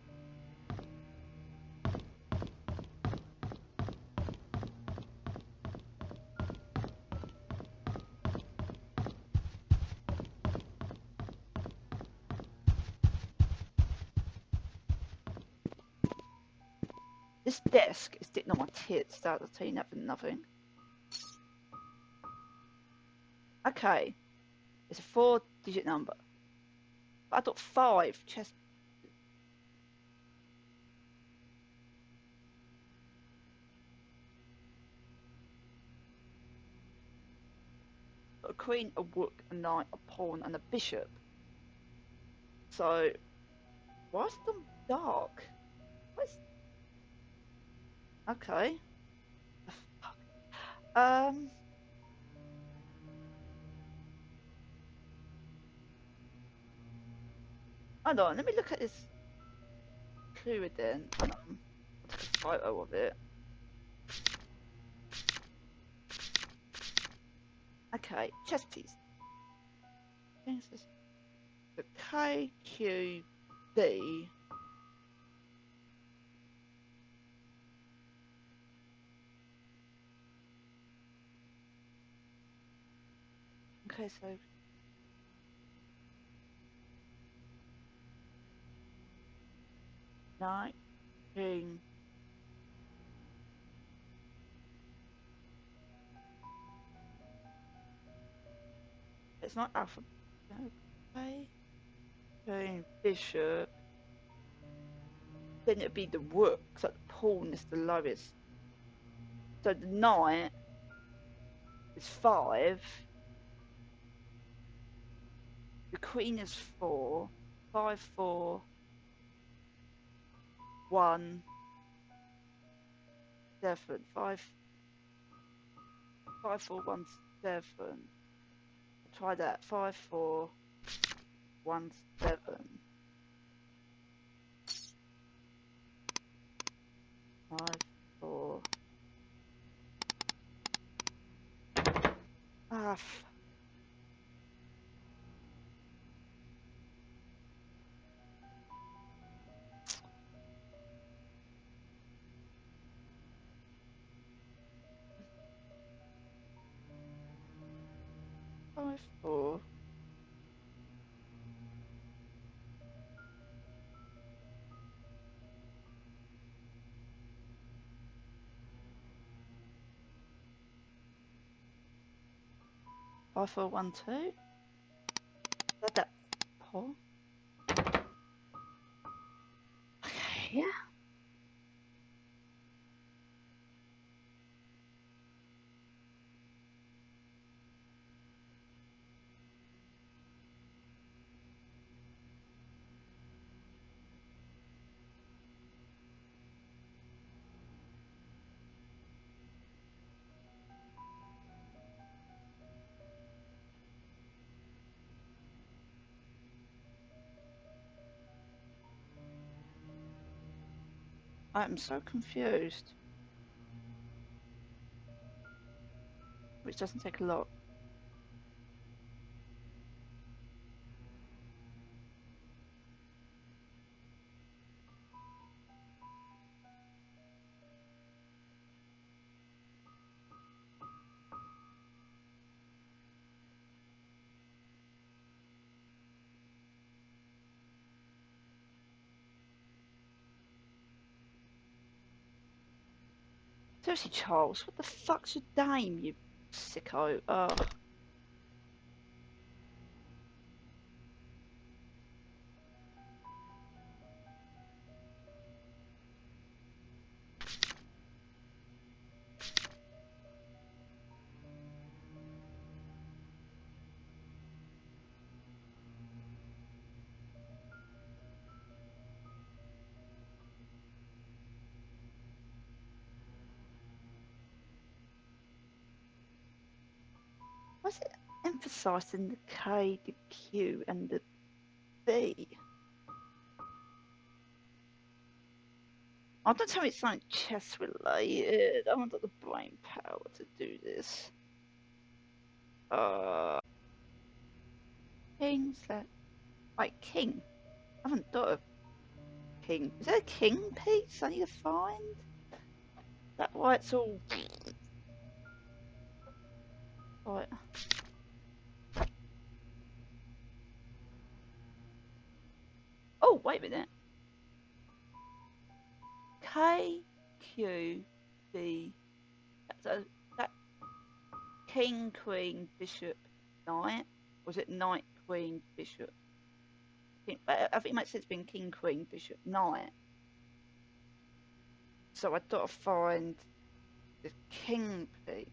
This desk is sitting on my tits, so I'll tell you nothing. Okay, it's a 4-digit number. I got 5 chess. A queen, a rook, a knight, a pawn, and a bishop. So, why is it gone dark? What's... Okay. The fuck? Hold on, let me look at this clue again. I'll take a photo of it. Okay, chess piece. The KQB. Okay, so knight, king. It's not alpha. Okay, king, bishop. Then it'd be the rook, so the pawn is the lowest. So the knight is 5. The queen is 4. 5, 4, 1, 7. 5, 5, 4, 1, 7. I'll try that. 5, 4, 1, 7. 5, 4. Ah, 5, 4. 5, 4, 1, 2. That pawn. Okay, yeah. I'm so confused. Which doesn't take a lot. Seriously, Charles, what the fuck's your name, you sicko? What's it emphasising the K, the Q, and the B? Oh, don't tell me it's something chess related. I haven't got the brain power to do this. King's that. Wait, king. I haven't got a king. Is there a king piece I need to find? That why it's all. Right. Oh, wait a minute. K, Q, B. That king, queen, bishop, knight? Was it knight, queen, bishop? I think it makes sense being king, queen, bishop, knight. So I've got to find the king piece,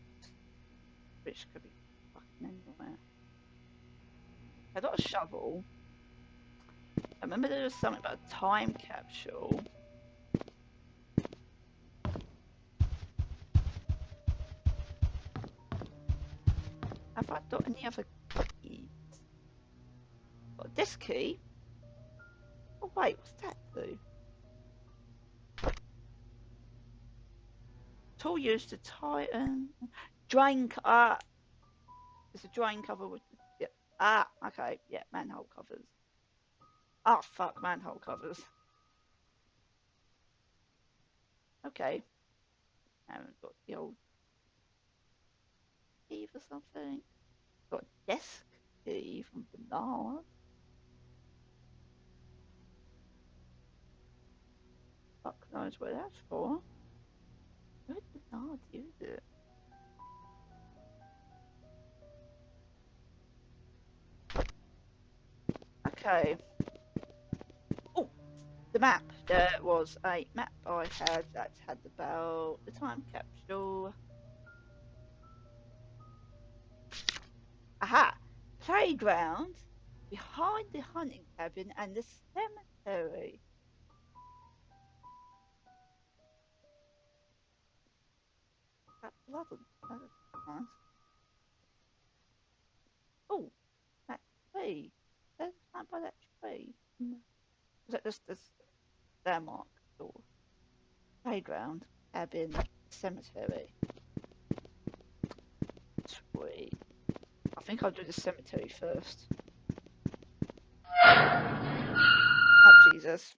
which could be fucking anywhere. I got a shovel. I remember there was something about a time capsule. Have I got any other keys? Got this key. Oh wait, what's that do? Tool used to tighten. Drain. It's a drain cover with. Yeah. Okay. Yeah, manhole covers. Fuck, manhole covers. Okay. I haven't got the old key for something. Got a desk key from Bernard. Fuck knows what that's for. Where did Bernard use it? Okay. Oh, the map. There was a map I had that had about the time capsule. Aha! Playground behind the hunting cabin and the cemetery. That wasn't. That's nice. Oh, that tree. There's time by that tree. Is that just this landmark door? Playground, cabin, cemetery. Sweet. I think I'll do the cemetery first. Oh, Jesus.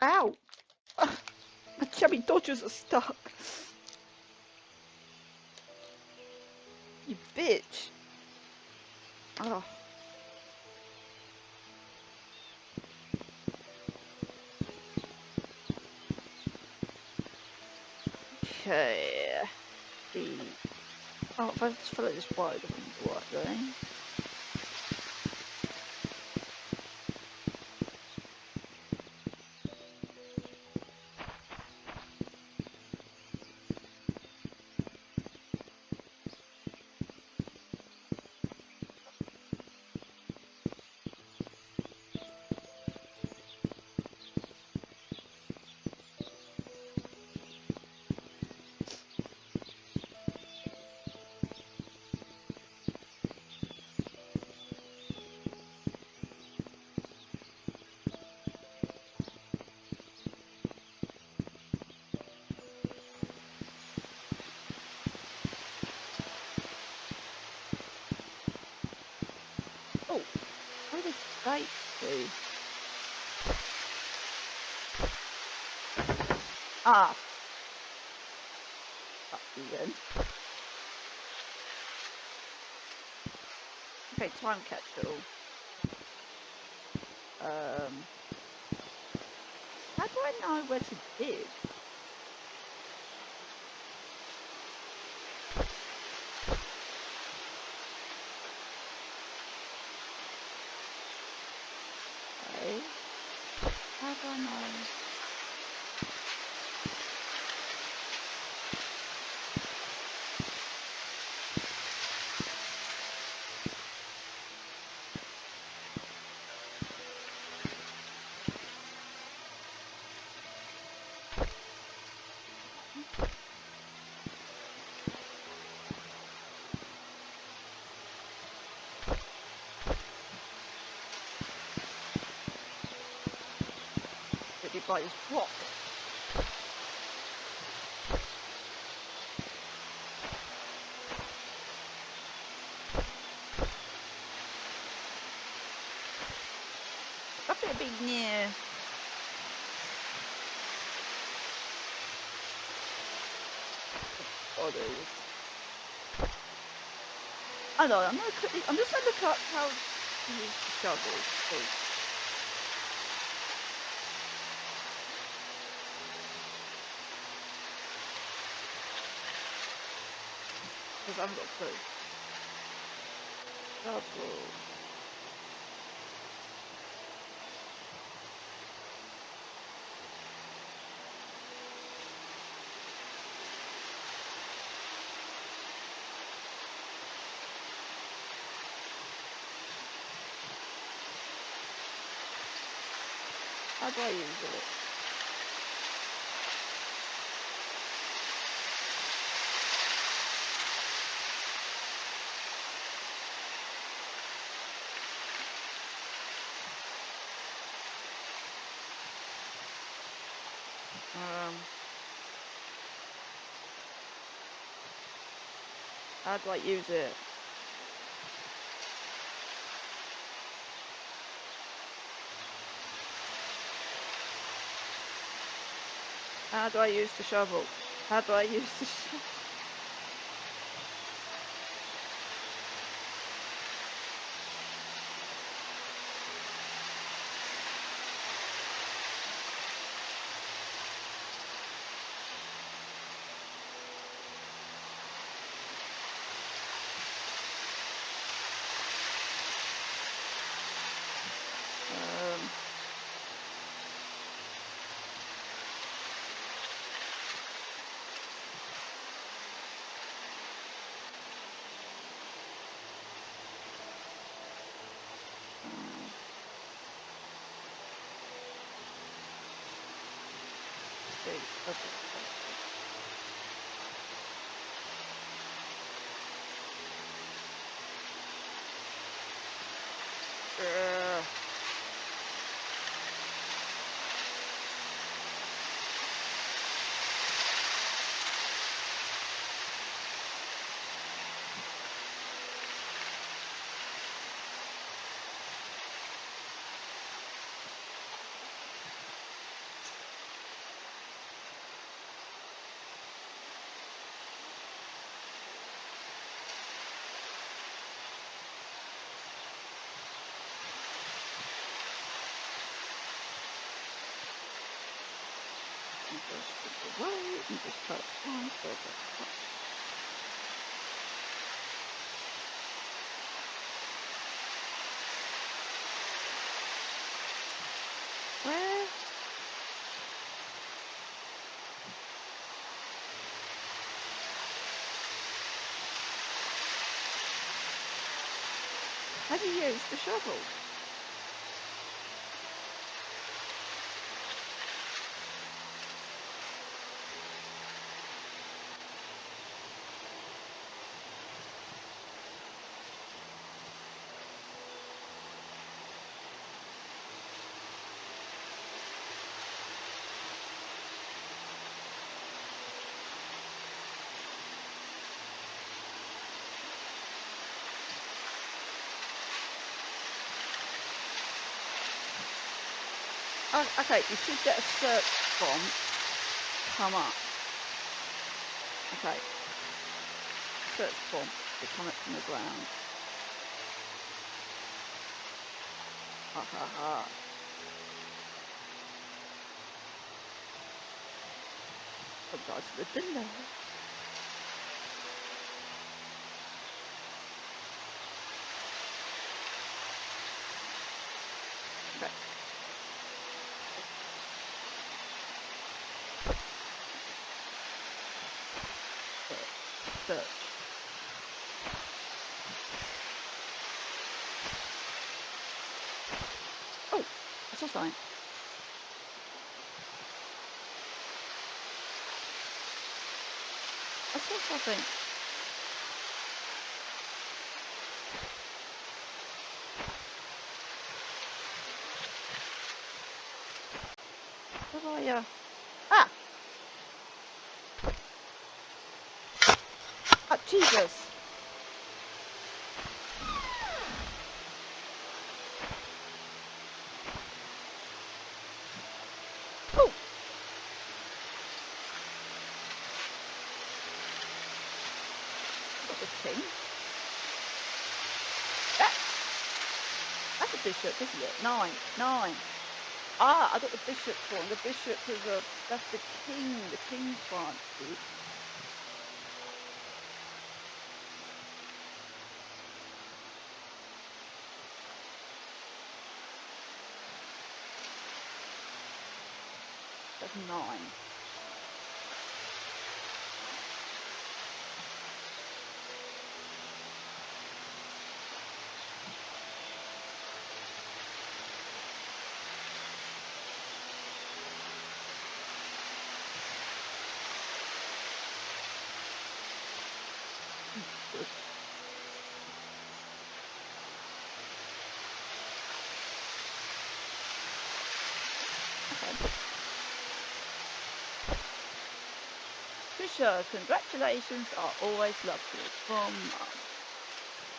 Ow! My chubby dodgers are stuck. You bitch. Oh. Okay. Oh, if I just follow this wide, I think it's right there. Oh, where does light to? Ah, fuck you then. Okay, time capsule. How do I know where to dig? Okay. How do I know? It'd be by this rock. I think it'd be near. Others. I know, I'm just gonna look up how to use the shovel. Because I haven't got a clue. Shuffle. How do I use it? How do I use it? How do I use the shovel? How do I use the shovel? Away and just try to find where the where? How do you use the shovel? Oh, okay, you should get a search prompt come up. Okay. Search prompt to come up from the ground. Ha ha ha. Sometimes the delay. Okay. Search. Oh, I saw something. I saw something. Where are you? Ah! Ah, Jesus! Oh! Not the king. That's a bishop, isn't it? 9. 9. Ah, I got the bishop wrong. The bishop is that's the king. The king's branch. That's 9. Good. Okay. Trisha, congratulations are always lovely from Mum.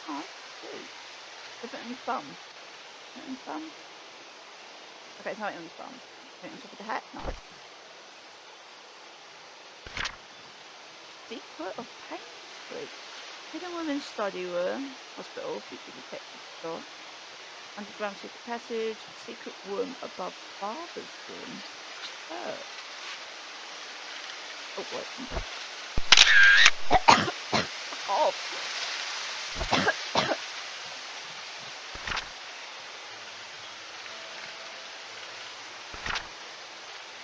Oh, cute. Definitely fun. Definitely fun. Okay, it's not on fun. Put it on top of the hat. Nice. Secret of Painscreek. Hidden women's study room. Hospital. Future detective slot. Underground secret passage. Secret room above father's room. Church. Oh, wait. Oh.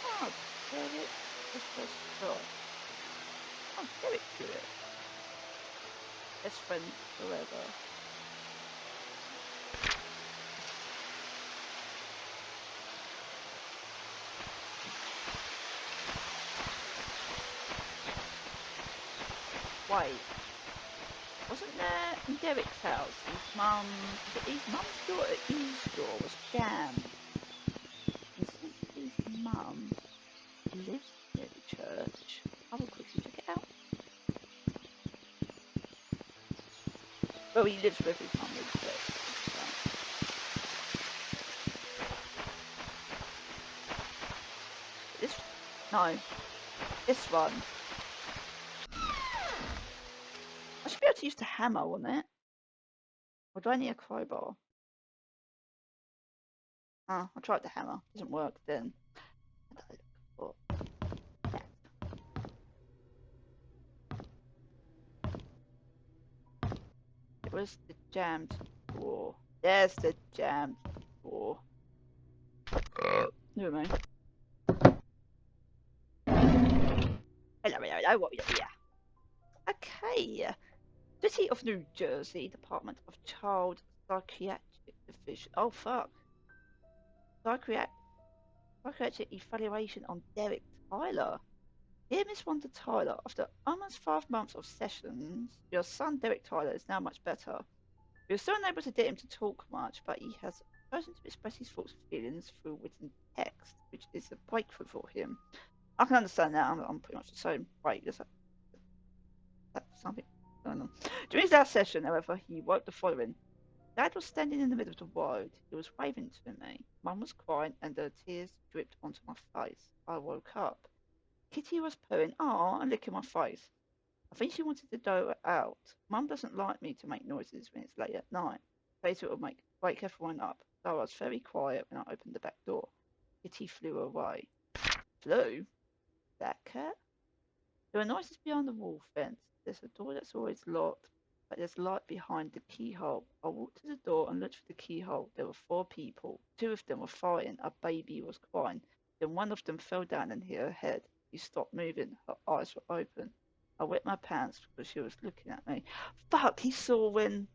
Oh, Derek. This was shot. Oh, Derek drew it. Best friends forever. Wait. Wasn't there in Derek's house his mum's daughter Easter was jammed? And since his mum lives near the church, I will quickly check it out. Well, he lives with his mum, lives there. This, no, this one. I should be able to use the hammer on it. Or do I need a crowbar? Oh, I tried the hammer. Doesn't work then. Oh. It was the jammed door. There's the jammed door. Never mind. Hello, what we got here? Okay. City of New Jersey, Department of Child Psychiatric Division. Oh, fuck. Psychiatric evaluation on Derek Tyler. Dear Miss Wanda Tyler, after almost 5 months of sessions, your son Derek Tyler is now much better. We were still unable to get him to talk much, but he has chosen to express his thoughts and feelings through written text, which is a breakthrough for him. I can understand that. I'm pretty much the same. Wait, that's something going on. During that session, however, he wrote the following. Dad was standing in the middle of the road. He was waving to me. Mum was crying and her tears dripped onto my face. I woke up. Kitty was purring, "Aw," and licking my face. I think she wanted to go out. Mum doesn't like me to make noises when it's late at night. Face it will wake everyone up. So I was very quiet when I opened the back door. Kitty flew away. Flew? That cat? There are noises beyond the wall fence. There's a door that's always locked, but there's light behind the keyhole. I walked to the door and looked through the keyhole. There were 4 people. 2 of them were fighting. A baby was crying. Then one of them fell down and hit her head. She stopped moving. Her eyes were open. I wet my pants because she was looking at me. Fuck, he saw when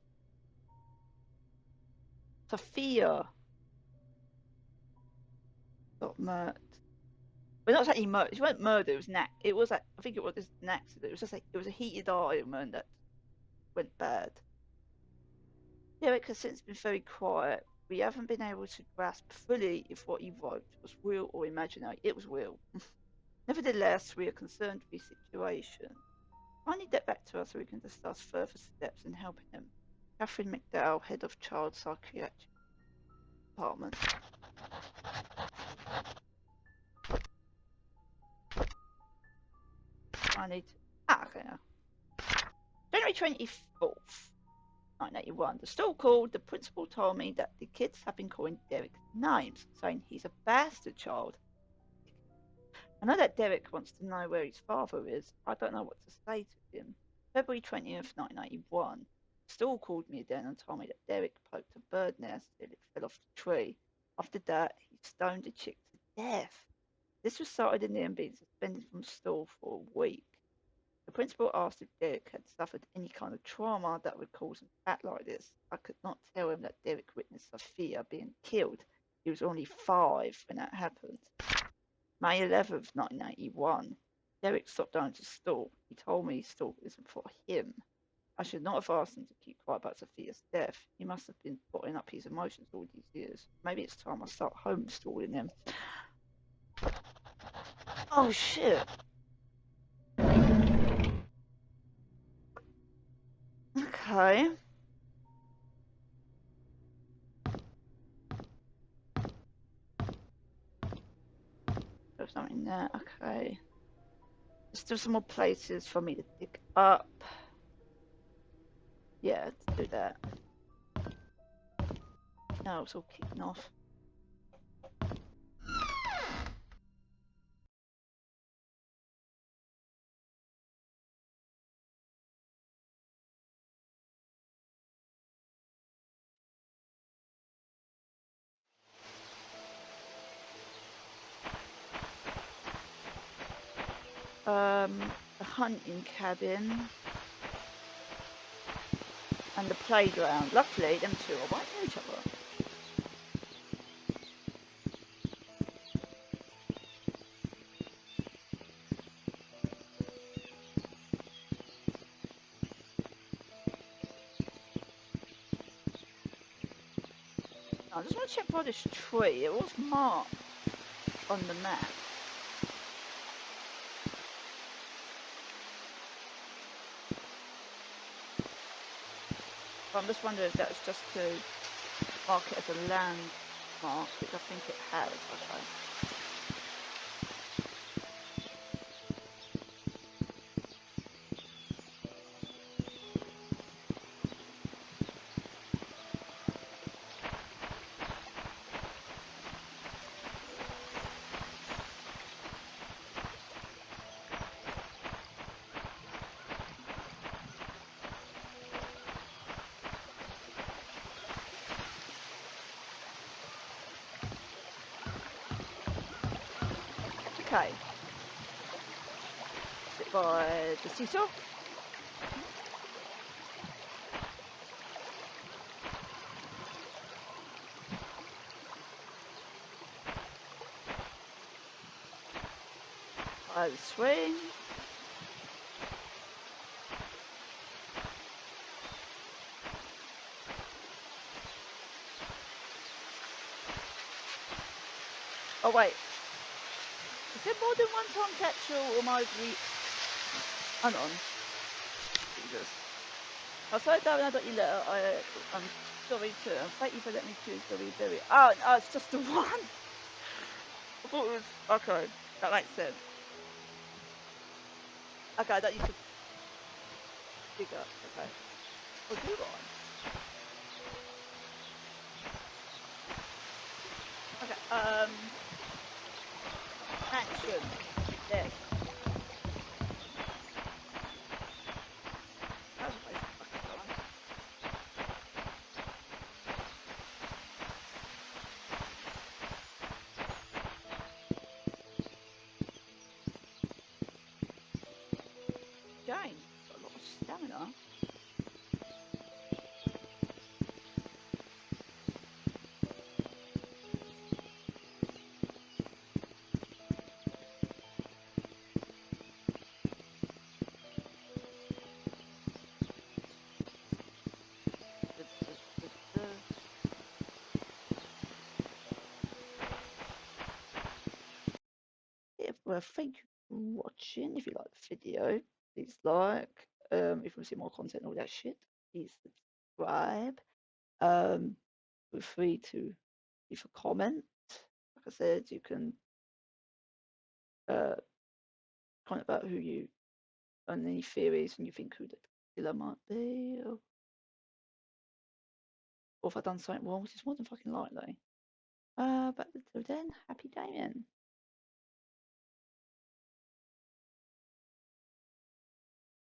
Sophia got murdered. Well, not exactly murdered. She wasn't murdered. It was It was like, I think it was an accident. It was just like it was a heated argument that went bad. Derek has since been very quiet. We haven't been able to grasp fully if what he wrote was real or imaginary. It was real. Nevertheless, we are concerned with the situation. Kindly get back to us so we can discuss further steps in helping him. Catherine McDowell, Head of Child Psychiatry Department. I need to... okay. January 24th. 1981. The store called. The principal told me that the kids have been calling Derek names, saying he's a bastard child. I know that Derek wants to know where his father is. I don't know what to say to him. February 20th, 1981. The store called me again and told me that Derek poked a bird nest and it fell off the tree. After that, he stoned a chick to death. This resulted in him being suspended from school for a week. The principal asked if Derek had suffered any kind of trauma that would cause him to act like this. I could not tell him that Derek witnessed Sophia being killed. He was only 5 when that happened. May 11th, 1981. Derek stopped going to school. He told me school isn't for him. I should not have asked him to keep quiet about Sophia's death. He must have been bottling up his emotions all these years. Maybe it's time I start homeschooling him. Oh shit. Okay. There's something there. Okay. There's still some more places for me to dig up. Yeah, let's do that. Now it's all kicking off. The hunting cabin and the playground. Luckily, them two are right near each other. I just want to check by this tree. It was marked on the map. I'm just wondering if that's just to mark it as a landmark, which I think it has. Okay. Okay. Sit by the seesaw. By the swing. Oh wait. Is there more than one time capsule or might we... Hang on. Jesus. I saw it down when I got your letter. I'm sorry too. Thank you for letting me choose the very. Oh, no, it's just the one. I thought it was... Okay. That makes sense. Okay, I thought you could dig up. Okay. Or do I? Okay. Action. Yes. That was a waste of fucking time. Jane, got a lot of stamina. Well, thank you for watching. If you like the video, please like. If you want to see more content and all that shit, please subscribe. Feel free to leave a comment. Like I said, you can comment about who you and any theories and you think who the killer might be, or if I've done something wrong, which is more than fucking likely. But until then, happy gaming.